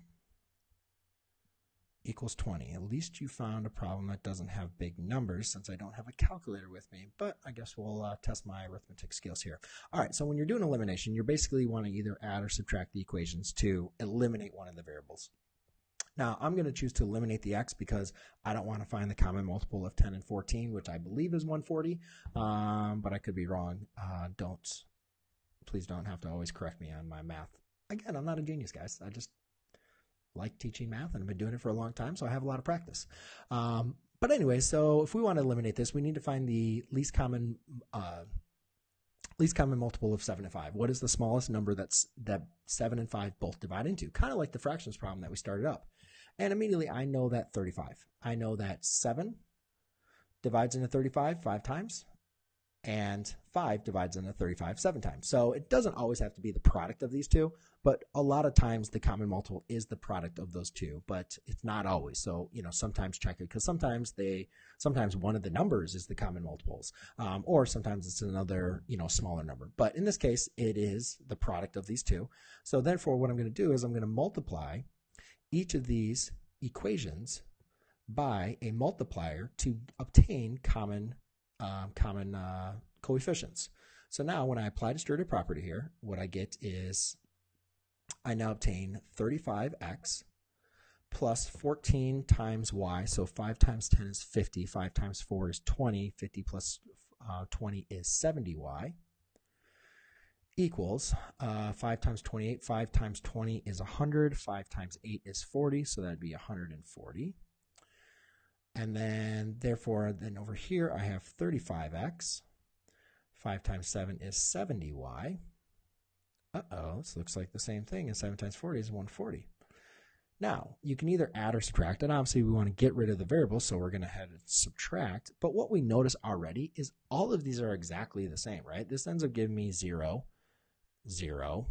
equals 20. At least you found a problem that doesn't have big numbers, since I don't have a calculator with me, but I guess we'll test my arithmetic skills here. All right, so when you're doing elimination, you basically want to either add or subtract the equations to eliminate one of the variables. Now, I'm going to choose to eliminate the x because I don't want to find the common multiple of 10 and 14, which I believe is 140, but I could be wrong. Please don't have to always correct me on my math. Again, I'm not a genius, guys. I just like teaching math, and I've been doing it for a long time, so I have a lot of practice. But anyway, so if we want to eliminate this, we need to find the least common multiple of 7 and 5. What is the smallest number that 7 and 5 both divide into? Kind of like the fractions problem that we started up. And immediately I know that 35. I know that 7 divides into 35 5 times, and 5 divides into 35 7 times. So it doesn't always have to be the product of these two, but a lot of times the common multiple is the product of those two, but it's not always. So, sometimes check it, because sometimes one of the numbers is the common multiples, or sometimes it's another, smaller number. But in this case, it is the product of these two. So therefore, what I'm going to do is I'm going to multiply each of these equations by a multiplier to obtain common coefficients. So now when I apply distributive property here, what I get is I now obtain 35x plus 14 times y. So 5 times 10 is 50. 5 times 4 is 20. 50 plus 20 is 70y equals 5 times 28. 5 times 20 is 100. 5 times 8 is 40. So that'd be 140. And then, therefore, over here, I have 35x. 5 times 7 is 70y. Uh-oh, this looks like the same thing. And 7 times 40 is 140. Now, you can either add or subtract. And obviously, we want to get rid of the variable, so we're going to head and subtract. But what we notice already is all of these are exactly the same, right? This ends up giving me 0, 0,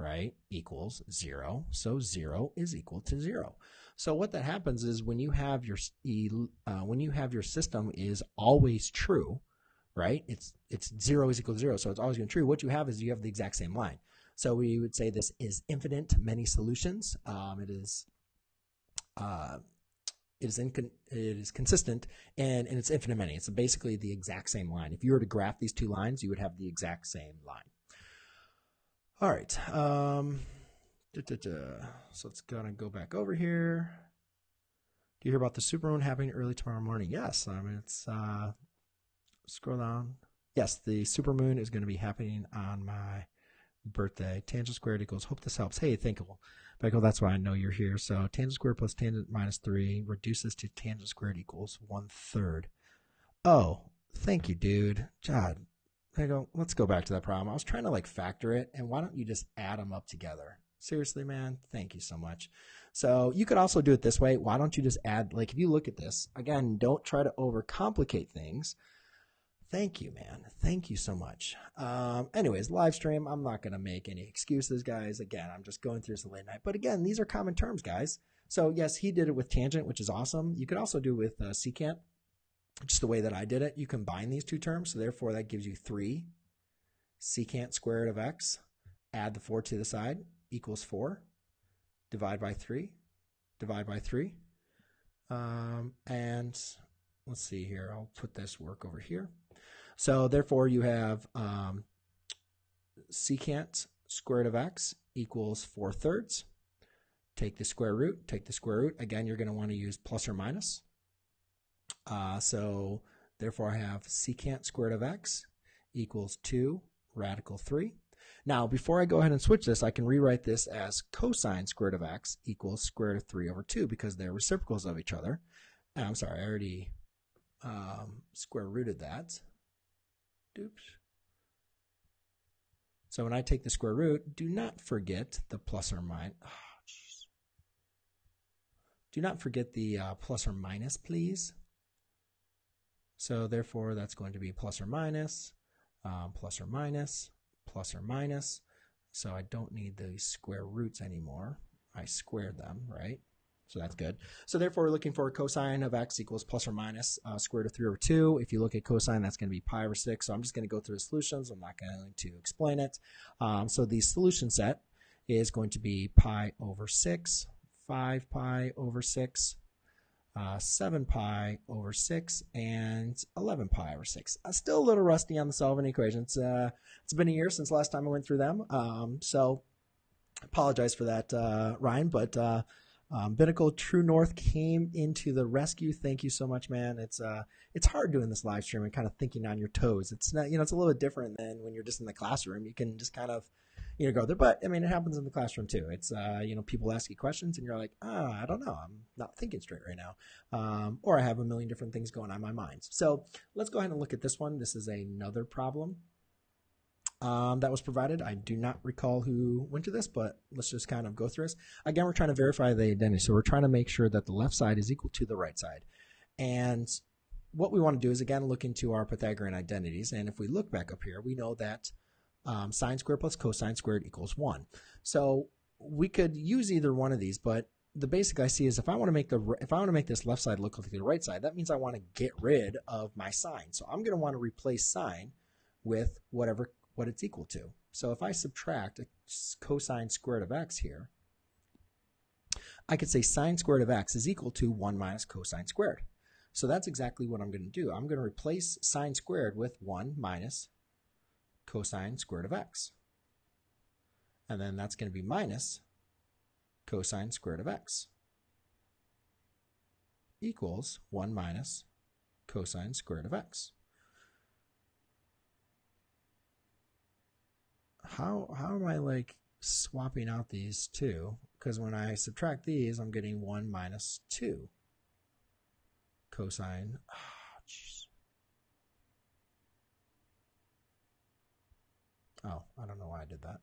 right, equals 0. So 0 is equal to 0. So what that happens is when you have your system is always true, right? It's 0 is equal to 0, so it's always going to be true. What you have is you have the exact same line. So we would say this is infinite many solutions. It is consistent and it's infinite many. It's basically the exact same line. If you were to graph these two lines, you would have the exact same line. All right. So let's kind of go back over here. Do you hear about the supermoon happening early tomorrow morning? Yes. I mean, it's scroll down. Yes, the supermoon is going to be happening on my birthday. Tangent squared equals, hope this helps. Hey, thinkable. Michael, that's why I know you're here. So tangent squared plus tangent minus 3 reduces to tangent squared equals 1/3. Oh, thank you, dude. God, let's go back to that problem. I was trying to like factor it, and why don't you just add them up together? Seriously, man, thank you so much. So you could also do it this way. Why don't you just add, like if you look at this, again, don't try to overcomplicate things. Thank you, man. Thank you so much. Anyways, live stream, I'm not going to make any excuses, guys. Again, I'm just going through this late night. But again, these are common terms, guys. So yes, he did it with tangent, which is awesome. You could also do it with secant, just the way that I did it. You combine these two terms, so therefore that gives you 3 secant squared of x. Add the 4 to the side, equals 4. Divide by 3. Divide by 3. And let's see here. I'll put this work over here. So therefore you have secant squared of x equals 4/3. Take the square root, take the square root. Again, you're going to want to use plus or minus. So therefore I have secant squared of x equals 2 radical 3. Now, before I go ahead and switch this, I can rewrite this as cosine squared of x equals square root of 3/2 because they're reciprocals of each other. I'm sorry, I already square rooted that. Oops. So when I take the square root, do not forget the plus or minus. Oh, jeez. Do not forget the plus or minus, please. So therefore, that's going to be plus or minus, plus or minus, plus or minus. So I don't need the square roots anymore. I squared them, right? So that's good. So therefore, we're looking for cosine of x equals plus or minus square root of 3/2. If you look at cosine, that's going to be pi over 6. So I'm just going to go through the solutions. I'm not going to explain it. So the solution set is going to be pi over 6, 5 pi over 6, 7 pi over 6, and 11 pi over 6. I'm still a little rusty on the solving equations. It's been a year since last time I went through them. So apologize for that, Ryan, but Binnacle True North came into the rescue. Thank you so much, man. It's hard doing this live stream and kind of thinking on your toes. It's not, it's a little bit different than when you're just in the classroom. You can just kind of, go there. But I mean, it happens in the classroom too. It's, people ask you questions and you're like, I don't know. I'm not thinking straight right now. Or I have a million different things going on in my mind. So let's go ahead and look at this one. This is another problem that was provided. I do not recall who went to this, but let's just kind of go through this. Again, we're trying to verify the identity. So we're trying to make sure that the left side is equal to the right side. And what we want to do is, again, look into our Pythagorean identities. And if we look back up here, we know that sine squared plus cosine squared equals 1. So we could use either one of these, but the basic I see is if I want to make this left side look like the right side, that means I want to get rid of my sine. So I'm going to want to replace sine with what it's equal to. So if I subtract a cosine squared of x here, I could say sine squared of x is equal to 1 minus cosine squared. So that's exactly what I'm going to do. I'm going to replace sine squared with 1 minus cosine squared of x. And then that's going to be minus cosine squared of x equals 1 minus cosine squared of x. How am I like swapping out these two? Because when I subtract these, I'm getting 1 minus 2 cosine. Oh, jeez. Oh, I don't know why I did that.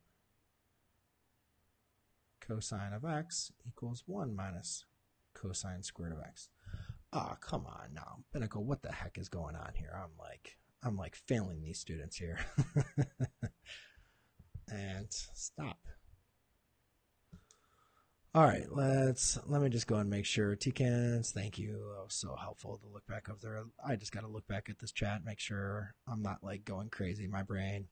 Cosine of x equals 1 minus cosine squared of x. Ah, oh, come on now. Pinnacle, what the heck is going on here? I'm like failing these students here. And stop. All right, let me just go and make sure. T-Cans, thank you. That was so helpful to look back up there. I just got to look back at this chat, make sure I'm not like going crazy. My brain.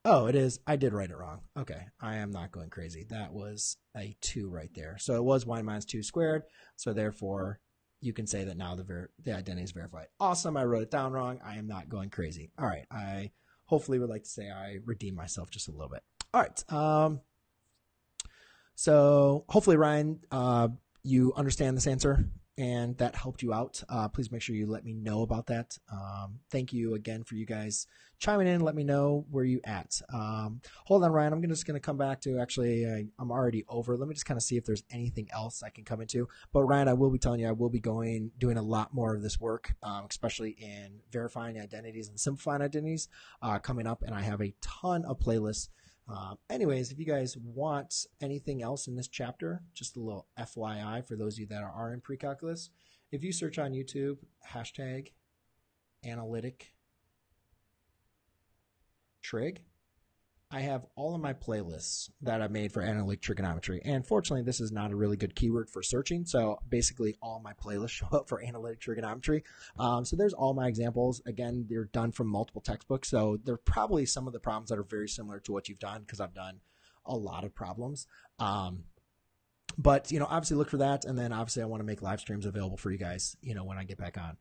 Oh, it is. I did write it wrong. Okay, I am not going crazy. That was a 2 right there. So it was y minus 2 squared. So therefore, you can say that now the identity is verified. Awesome. I wrote it down wrong. I am not going crazy. All right. I hopefully would like to say I redeemed myself just a little bit. All right. So hopefully, Ryan, you understand this answer and that helped you out. Please make sure you let me know about that. Thank you again for you guys chiming in. Let me know where you at. Hold on, Ryan. I'm just going to come back to actually, I'm already over. Let me just kind of see if there's anything else I can come into. But Ryan, I will be telling you, I will be doing a lot more of this work, especially in verifying identities and simplifying identities coming up. And I have a ton of playlists. Anyways, if you guys want anything else in this chapter, just a little FYI for those of you that are in pre-calculus, if you search on YouTube, hashtag analytic trig, I have all of my playlists that I've made for analytic trigonometry. And fortunately, this is not a really good keyword for searching. So basically all my playlists show up for analytic trigonometry. So there's all my examples. Again, they're done from multiple textbooks. So they're probably some of the problems that are very similar to what you've done because I've done a lot of problems. But, obviously look for that. And then obviously I want to make live streams available for you guys, when I get back on.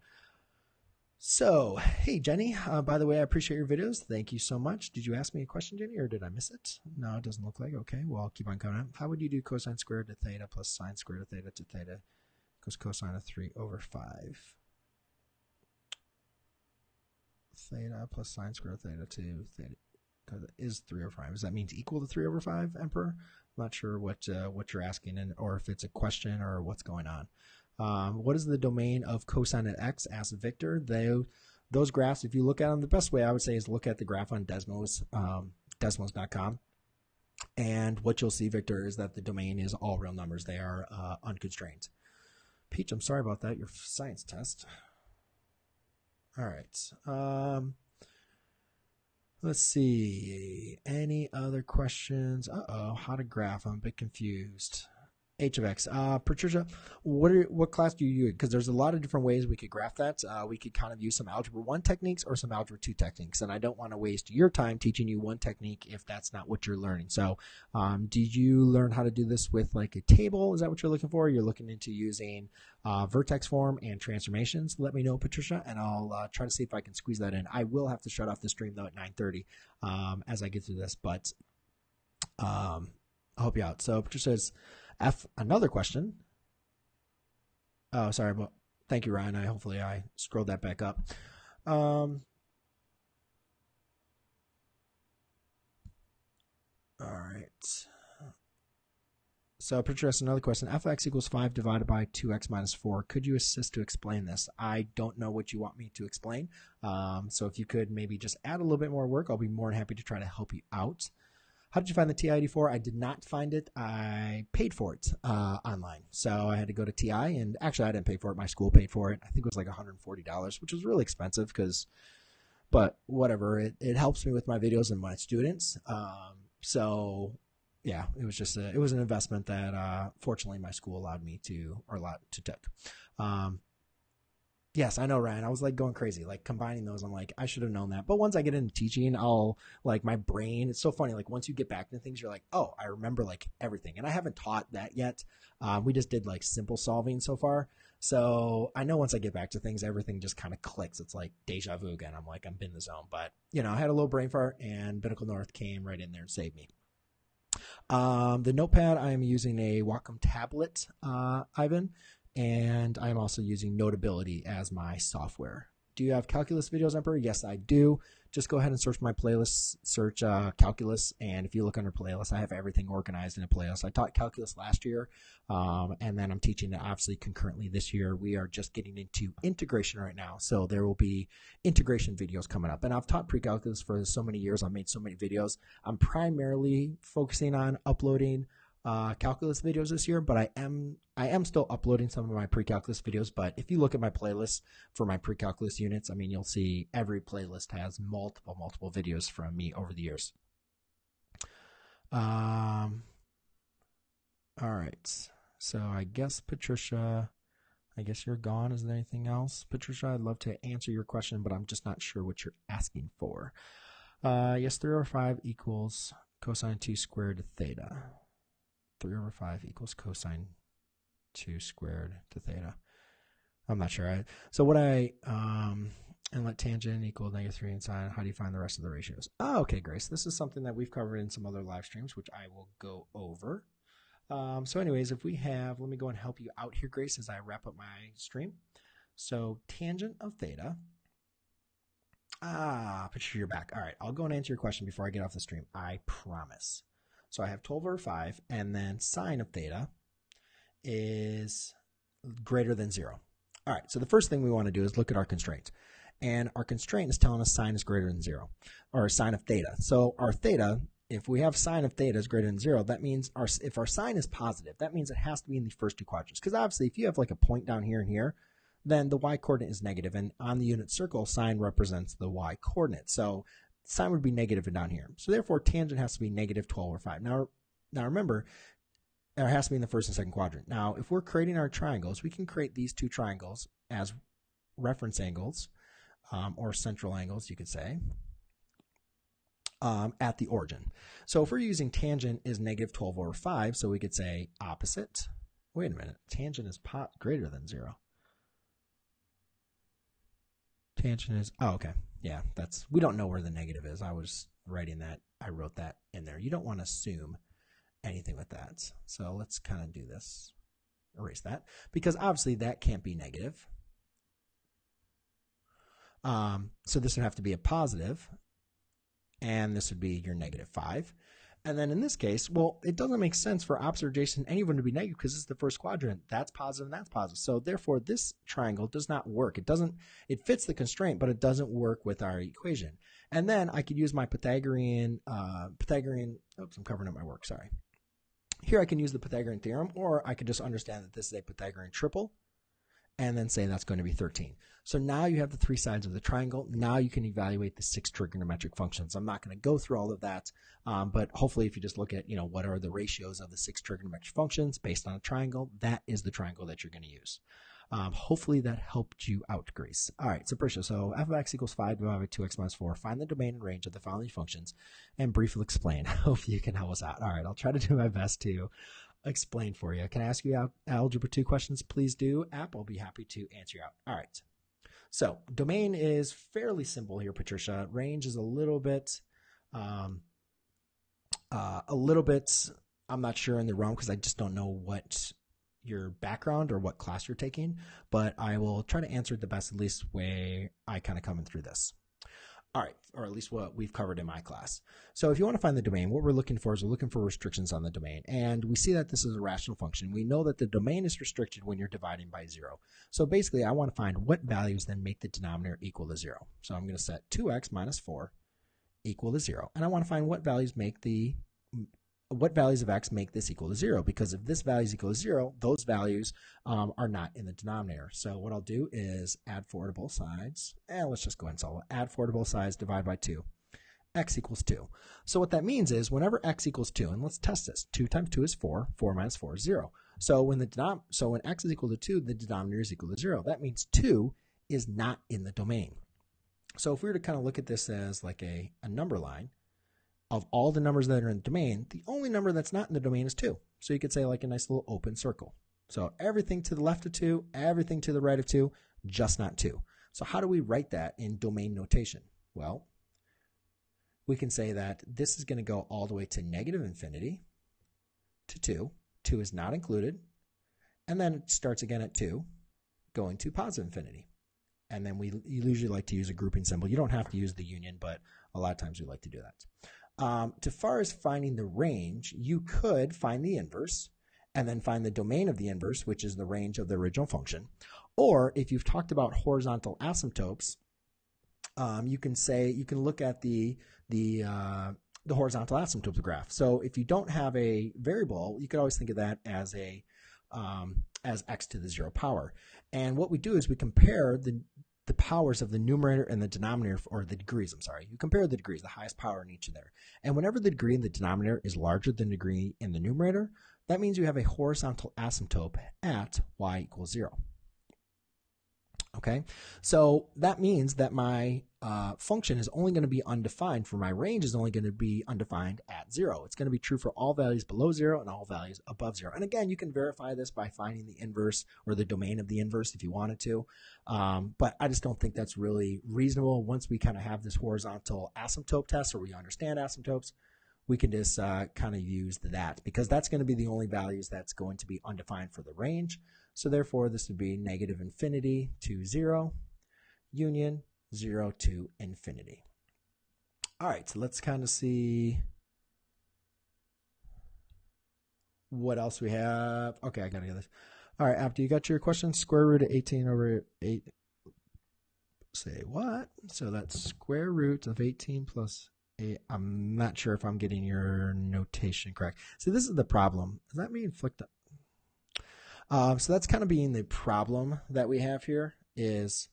So, hey, Jenny, by the way, I appreciate your videos. Thank you so much. Did you ask me a question, Jenny, or did I miss it? No, it doesn't look like. Okay, well, I'll keep on coming up. How would you do cosine squared to theta plus sine squared to theta equals cosine of 3 over 5? Theta plus sine squared theta to theta is 3 over 5. Does that mean it's equal to 3 over 5, Emperor? I'm not sure what you're asking, or if it's a question or what's going on. What is the domain of cosine at x? Asked Victor. Those graphs, if you look at them, the best way I would say is look at the graph on Desmos, desmos.com. And what you'll see, Victor, is that the domain is all real numbers. They are unconstrained. Peach, I'm sorry about that. Your science test. All right. Let's see. Any other questions? Uh-oh. How to graph? I'm a bit confused. H of x. Patricia, what class do you use? Because there's a lot of different ways we could graph that. We could kind of use some Algebra 1 techniques or some Algebra 2 techniques. And I don't want to waste your time teaching you one technique if that's not what you're learning. So did you learn how to do this with like a table? Is that what you're looking for? You're looking into using vertex form and transformations? Let me know, Patricia, and I'll try to see if I can squeeze that in. I will have to shut off the stream, though, at 9:30 as I get through this. But I'll help you out. So Patricia says, another question. Oh, sorry. But thank you, Ryan. Hopefully I scrolled that back up. All right. So Patricia, another question. Fx equals 5 divided by 2x minus 4. Could you assist to explain this? I don't know what you want me to explain. So if you could maybe just add a little bit more work, I'll be more than happy to try to help you out. How did you find the TI-84? I did not find it. I paid for it online. So I had to go to TI, and actually I didn't pay for it. My school paid for it. I think it was like $140, which was really expensive but whatever. It helps me with my videos and my students. So yeah, it was just it was an investment that fortunately my school allowed to take. Yes, I know, Ryan. I was like going crazy, like combining those. I'm like, I should have known that. But once I get into teaching, I'll like my brain. It's so funny. Like once you get back into things, you're like, oh, I remember like everything. And I haven't taught that yet. We just did like simple solving so far. So I know once I get back to things, everything just kind of clicks. It's like deja vu again. I'm like, I'm in the zone. But I had a little brain fart, and Binnacle North came right in there and saved me. The notepad, I am using a Wacom tablet, Ivan. And I'm also using Notability as my software. Do you have calculus videos, Emperor? Yes, I do. Just go ahead and search my playlist, search calculus, and if you look under playlist, I have everything organized in a playlist. I taught calculus last year, and then I'm teaching it obviously concurrently this year. We are just getting into integration right now, so there will be integration videos coming up. And I've taught pre-calculus for so many years. I've made so many videos. I'm primarily focusing on uploading calculus videos this year, but I am still uploading some of my pre-calculus videos. But if you look at my playlist for my pre-calculus units, I mean, you'll see every playlist has multiple videos from me over the years. All right. So I guess, Patricia, I guess you're gone. Is there anything else? Patricia, I'd love to answer your question, but I'm just not sure what you're asking for. Yes, 3 over 5 equals cosine 2 squared theta. 3 over 5 equals cosine 2 squared to theta. I'm not sure. And let tangent equal -3 and sine. How do you find the rest of the ratios? Oh, okay, Grace. This is something that we've covered in some other live streams, which I will go over. So anyways, if we have, let me go and help you out here, Grace, as I wrap up my stream. So tangent of theta. Patricia, you're back. All right, I'll go and answer your question before I get off the stream. I promise. So I have 12 over 5, and then sine of theta is greater than 0. All right, so the first thing we want to do is look at our constraints. And our constraint is telling us sine is greater than 0, or sine of theta. So our theta, if we have sine of theta is greater than 0, that means if our sine is positive, that means it has to be in the first two quadrants. Because obviously, if you have like a point down here and here, then the y-coordinate is negative. And on the unit circle, sine represents the y-coordinate. So sine would be negative down here. So therefore, tangent has to be negative 12 over 5. Now remember, it has to be in the first and second quadrant. Now, if we're creating our triangles, we can create these two triangles as reference angles, or central angles, you could say, at the origin. So if we're using tangent is negative 12 over 5, so we could say opposite. Wait a minute. Tangent is greater than 0. Tangent is, oh, okay. Yeah, we don't know where the negative is. I was writing that. I wrote that in there. You don't want to assume anything with that. So let's kind of do this. Erase that. Because obviously that can't be negative. So this would have to be a positive, and this would be your -5. And then in this case, well, it doesn't make sense for opposite or adjacent anyone to be negative because it's the first quadrant. That's positive and that's positive. So therefore, this triangle does not work. It fits the constraint, but it doesn't work with our equation. And then I could use my Pythagorean, oops, I'm covering up my work, sorry. Here I can use the Pythagorean theorem, or I could just understand that this is a Pythagorean triple, and then say that's going to be 13. So now you have the three sides of the triangle. Now you can evaluate the 6 trigonometric functions. I'm not going to go through all of that, but hopefully if you just look at, what are the ratios of the 6 trigonometric functions based on a triangle, that is the triangle that you're going to use. Hopefully that helped you out, Grace. All right, so Prisha, so f of x equals 5 divided by 2x minus 4. Find the domain and range of the following functions and briefly explain. I hope you can help us out. All right, I'll try to do my best to explain for you. Can I ask you algebra 2 questions? Please do. App, I'll be happy to answer you out. All right. So domain is fairly simple here, Patricia. Range is a little bit, I'm not sure in the realm because I just don't know what your background or what class you're taking, but I will try to answer it the best, at least way I kind of coming through this. All right, or at least what we've covered in my class. So if you want to find the domain, what we're looking for is we're looking for restrictions on the domain. And we see that this is a rational function. We know that the domain is restricted when you're dividing by 0. So basically, I want to find what values then make the denominator equal to 0. So I'm going to set 2x minus 4 equal to 0. And I want to find what values of x make this equal to 0, because if this value is equal to 0, those values are not in the denominator. So what I'll do is add 4 to both sides, and let's just go ahead and solve it. Add 4 to both sides, divide by 2. X equals 2. So what that means is whenever x equals 2, and let's test this, 2 times 2 is 4, 4 minus 4 is 0. So when x is equal to 2, the denominator is equal to 0. That means 2 is not in the domain. So if we were to kind of look at this as like a number line, of all the numbers that are in the domain, the only number that's not in the domain is 2. So you could say like a nice little open circle. So everything to the left of 2, everything to the right of 2, just not 2. So how do we write that in domain notation? Well, we can say that this is going to go all the way to -infinity to 2. 2 is not included. And then it starts again at 2, going to positive infinity. And then you usually like to use a grouping symbol. You don't have to use the union, but a lot of times we like to do that. As far as finding the range, you could find the inverse and then find the domain of the inverse, which is the range of the original function. Or if you've talked about horizontal asymptotes, you can look at the horizontal asymptotes graph. So if you don't have a variable, you could always think of that as as x to the 0 power. And what we do is we compare the powers of the numerator and the denominator, or the degrees, I'm sorry. You compare the degrees, the highest power in each of there. And whenever the degree in the denominator is larger than the degree in the numerator, that means you have a horizontal asymptote at y equals 0. Okay, so that means that my function is only going to be undefined, for my range is only going to be undefined at 0. It's going to be true for all values below 0 and all values above 0. And again, you can verify this by finding the inverse or the domain of the inverse if you wanted to. But I just don't think that's really reasonable. Once we kind of have this horizontal asymptote test, or we understand asymptotes, we can just kind of use that, because that's going to be the only values that's going to be undefined for the range. So therefore, this would be negative infinity to 0, union 0 to infinity. All right, so let's kind of see what else we have. Okay, I got to get this. All right, after you got your question, square root of 18 over 8. Say what? So that's square root of 18 plus 8. I'm not sure if I'm getting your notation correct. See, this is the problem. Does that mean flipped up? So that's kind of being the problem that we have here, is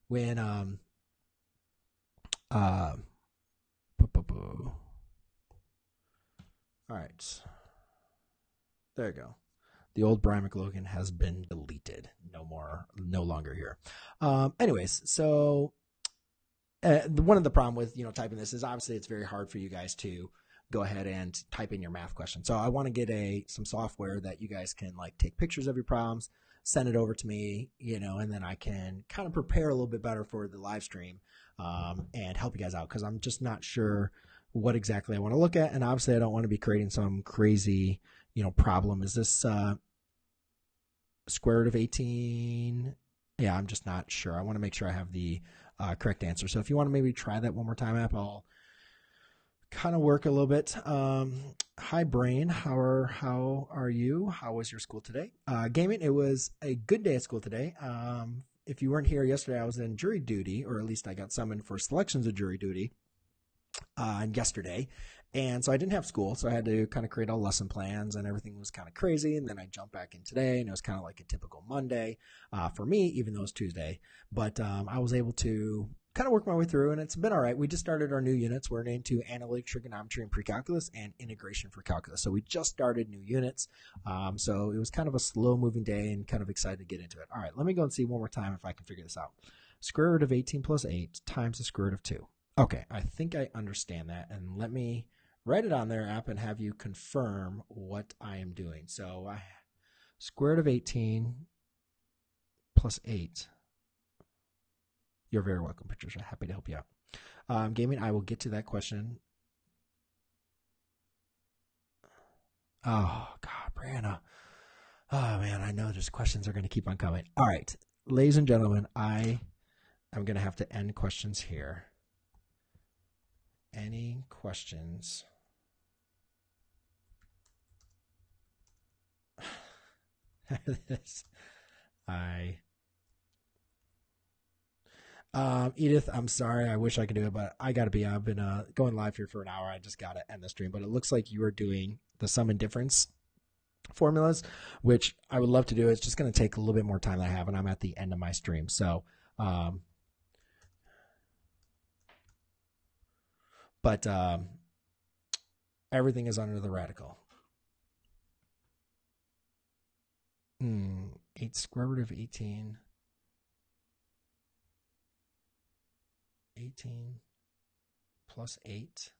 when all right, there you go. The old Brian McLogan has been deleted. No longer here. Anyways, so one of the problem with typing this is obviously it's very hard for you guys to go ahead and type in your math question. So I want to get some software that you guys can like take pictures of your problems, send it over to me, and then I can kind of prepare a little bit better for the live stream and help you guys out, because I'm just not sure what exactly I want to look at. And obviously I don't want to be creating some crazy, problem. Is this square root of 18? Yeah, I'm just not sure. I want to make sure I have the correct answer. So if you want to maybe try that one more time, App, I'll kind of work a little bit. Hi, Brain. How are you? How was your school today? Gaming, it was a good day at school today. If you weren't here yesterday, I was in jury duty, or at least I got summoned for selections of jury duty yesterday. And so I didn't have school, so I had to kind of create all lesson plans, and everything was kind of crazy. And then I jumped back in today, and it was kind of like a typical Monday for me, even though it's Tuesday. But I was able to kind of work my way through, and it's been all right. We just started our new units. We're into analytic trigonometry and precalculus and integration for calculus. So we just started new units. So it was kind of a slow-moving day, and kind of excited to get into it. All right, let me go and see one more time if I can figure this out. Square root of 18 plus 8 times the square root of 2. Okay, I think I understand that, and let me write it on there, App, and have you confirm what I am doing. So square root of 18 plus 8. You're very welcome, Patricia. Happy to help you out. Gaming, I will get to that question. Oh, God, Brianna. Oh, man, I know there's questions are going to keep on coming. All right, ladies and gentlemen, I am going to have to end questions here. Any questions? Edith, I'm sorry. I wish I could do it, but I got to be. I've been going live here for an hour. I just got to end the stream. But it looks like you are doing the sum and difference formulas, which I would love to do. It's just going to take a little bit more time than I have, and I'm at the end of my stream. So, but everything is under the radical. 8 square root of 18. 18 plus 8.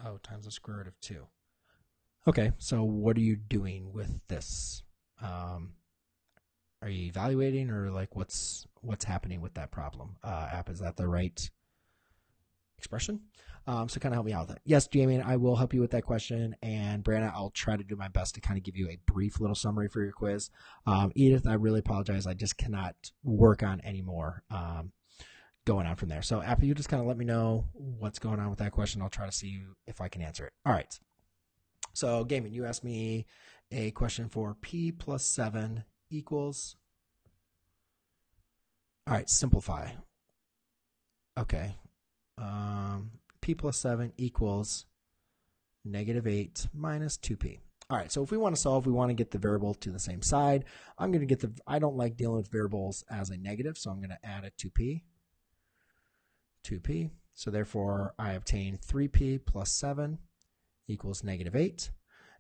Oh, times the square root of 2. Okay, so what are you doing with this? Are you evaluating, or like what's happening with that problem? App, is that the right expression? So kind of help me out with that. Yes, Jamie, I will help you with that question. And Brianna, I'll try to do my best to kind of give you a brief little summary for your quiz. Edith, I really apologize. I just cannot work on any more going on from there. So after you just kind of let me know what's going on with that question, I'll try to see if I can answer it. All right. So Gaming, you asked me a question for P plus 7 equals. All right, simplify. Okay. P plus 7 equals negative 8 minus 2P. All right, so if we want to solve, we want to get the variable to the same side. I'm going to get I don't like dealing with variables as a negative, so I'm going to add a 2P. 2P. So therefore, I obtain 3P plus 7 equals negative 8.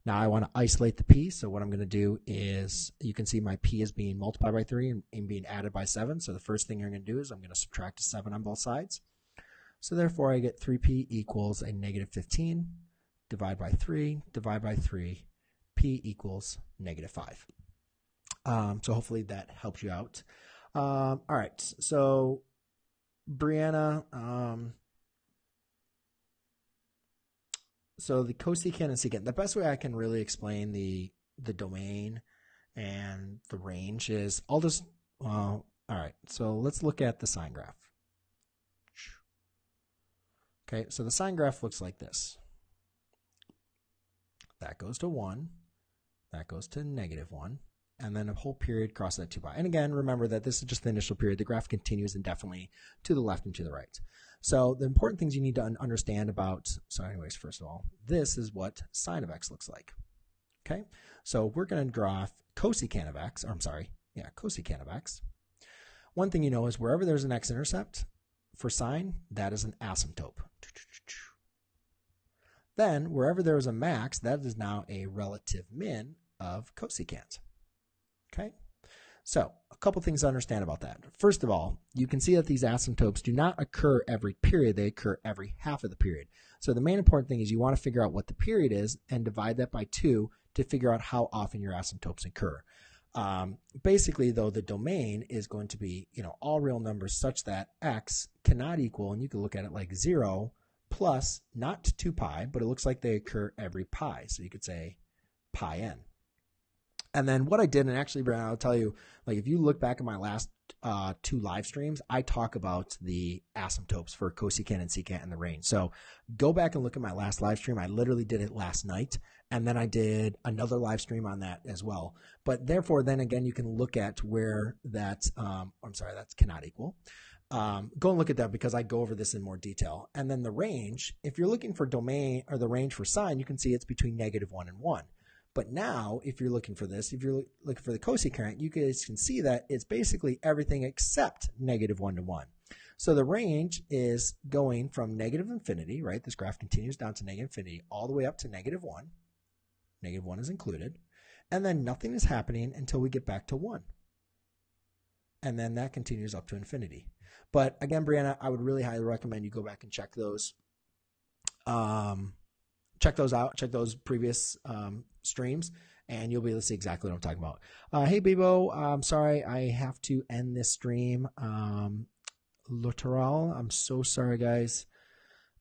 Now I want to isolate the p, so what I'm going to do is, you can see my p is being multiplied by 3 and being added by 7. So the first thing you're going to do is I'm going to subtract a 7 on both sides. So therefore I get 3p equals a negative 15. Divide by 3, divide by 3, p equals negative 5. So hopefully that helps you out. All right, so Brianna, so the cosecant and secant, the best way I can really explain the domain and the range is, I'll just, all right, so let's look at the sine graph. Okay, so the sine graph looks like this. That goes to 1, that goes to negative 1, and then a whole period crosses at 2 pi. And again, remember that this is just the initial period. The graph continues indefinitely to the left and to the right. So the important things you need to understand about, so anyways, first of all, this is what sine of x looks like. Okay, so we're going to draw cosecant of x, or I'm sorry, yeah, cosecant of x. One thing you know is wherever there's an x-intercept for sine, that is an asymptote. Then wherever there is a max, that is now a relative min of cosecant. Okay, so a couple things to understand about that. First of all, you can see that these asymptotes do not occur every period, they occur every half of the period. So the main important thing is you want to figure out what the period is and divide that by 2 to figure out how often your asymptotes occur. Basically, though, the domain is going to be, all real numbers such that x cannot equal, and you can look at it like 0 plus, not 2 pi, but it looks like they occur every pi. So you could say pi n. And then what I did, and actually, Brian, I'll tell you, like if you look back at my last 2 live streams, I talk about the asymptotes for cosecant and secant and the range. So go back and look at my last live stream. I literally did it last night, and then I did another live stream on that as well. But therefore, then again, you can look at where that, I'm sorry, that cannot equal. Go and look at that because I go over this in more detail. And then the range, if you're looking for domain or the range for sine, you can see it's between -1 and 1. But now, if you're looking for this, if you're looking for the cosecant, you guys can see that it's basically everything except -1 to 1. So the range is going from negative infinity, right? This graph continues down to negative infinity all the way up to -1. -1 is included. And then nothing is happening until we get back to 1. And then that continues up to infinity. But again, Brianna, I would really highly recommend you go back and check those. Check those out. Check those previous streams, and you'll be able to see exactly what I'm talking about. Hey, Bibo, I'm sorry I have to end this stream. Literal, I'm so sorry, guys.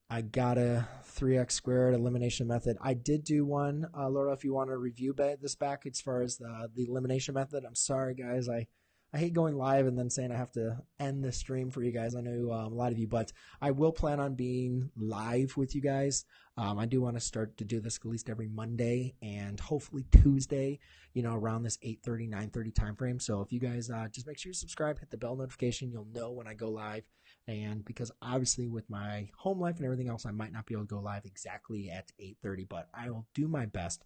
I got a 3x squared elimination method. I did do one, Laura, if you want to review this back as far as the elimination method. I'm sorry, guys. I hate going live and then saying I have to end the stream for you guys. I know a lot of you, but I will plan on being live with you guys. I do want to start to do this at least every Monday and hopefully Tuesday, around this 8:30, 9:30 time frame. So if you guys just make sure you subscribe, hit the bell notification, you'll know when I go live. And because obviously with my home life and everything else, I might not be able to go live exactly at 8:30, but I will do my best.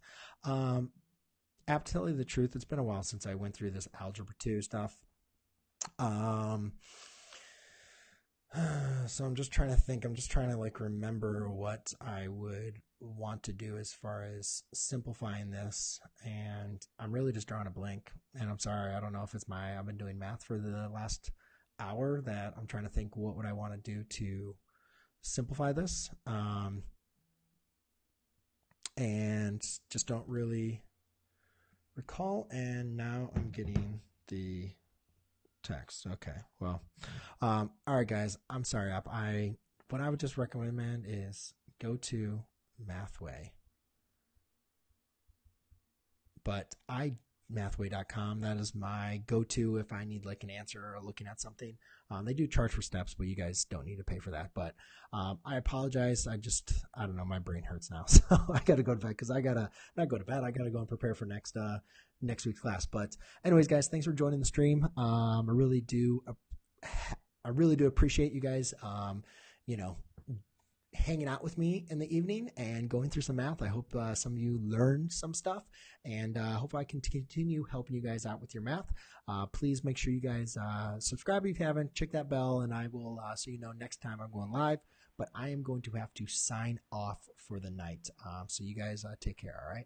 To tell you the truth, it's been a while since I went through this Algebra 2 stuff. So I'm just trying to think. I'm just trying to remember what I would want to do as far as simplifying this. And I'm really just drawing a blank. And I'm sorry, I don't know if it's I've been doing math for the last hour that I'm trying to think what would I want to do to simplify this. And just don't really recall, and now I'm getting the text. Okay, well, all right, guys, I'm sorry. What I would just recommend is go to Mathway, but mathway.com, that is my go-to if I need an answer or looking at something. They do charge for steps, but you guys don't need to pay for that. But I apologize. I don't know, my brain hurts now, so I got to go to bed because I gotta not go to bed. I gotta go and prepare for next week's class. But anyways, guys, thanks for joining the stream. I really do appreciate you guys. Hanging out with me in the evening and going through some math. I hope some of you learned some stuff, and hope I can continue helping you guys out with your math. Please make sure you guys subscribe if you haven't. Check that bell, and I will so you know next time I'm going live. But I am going to have to sign off for the night. So you guys take care, all right?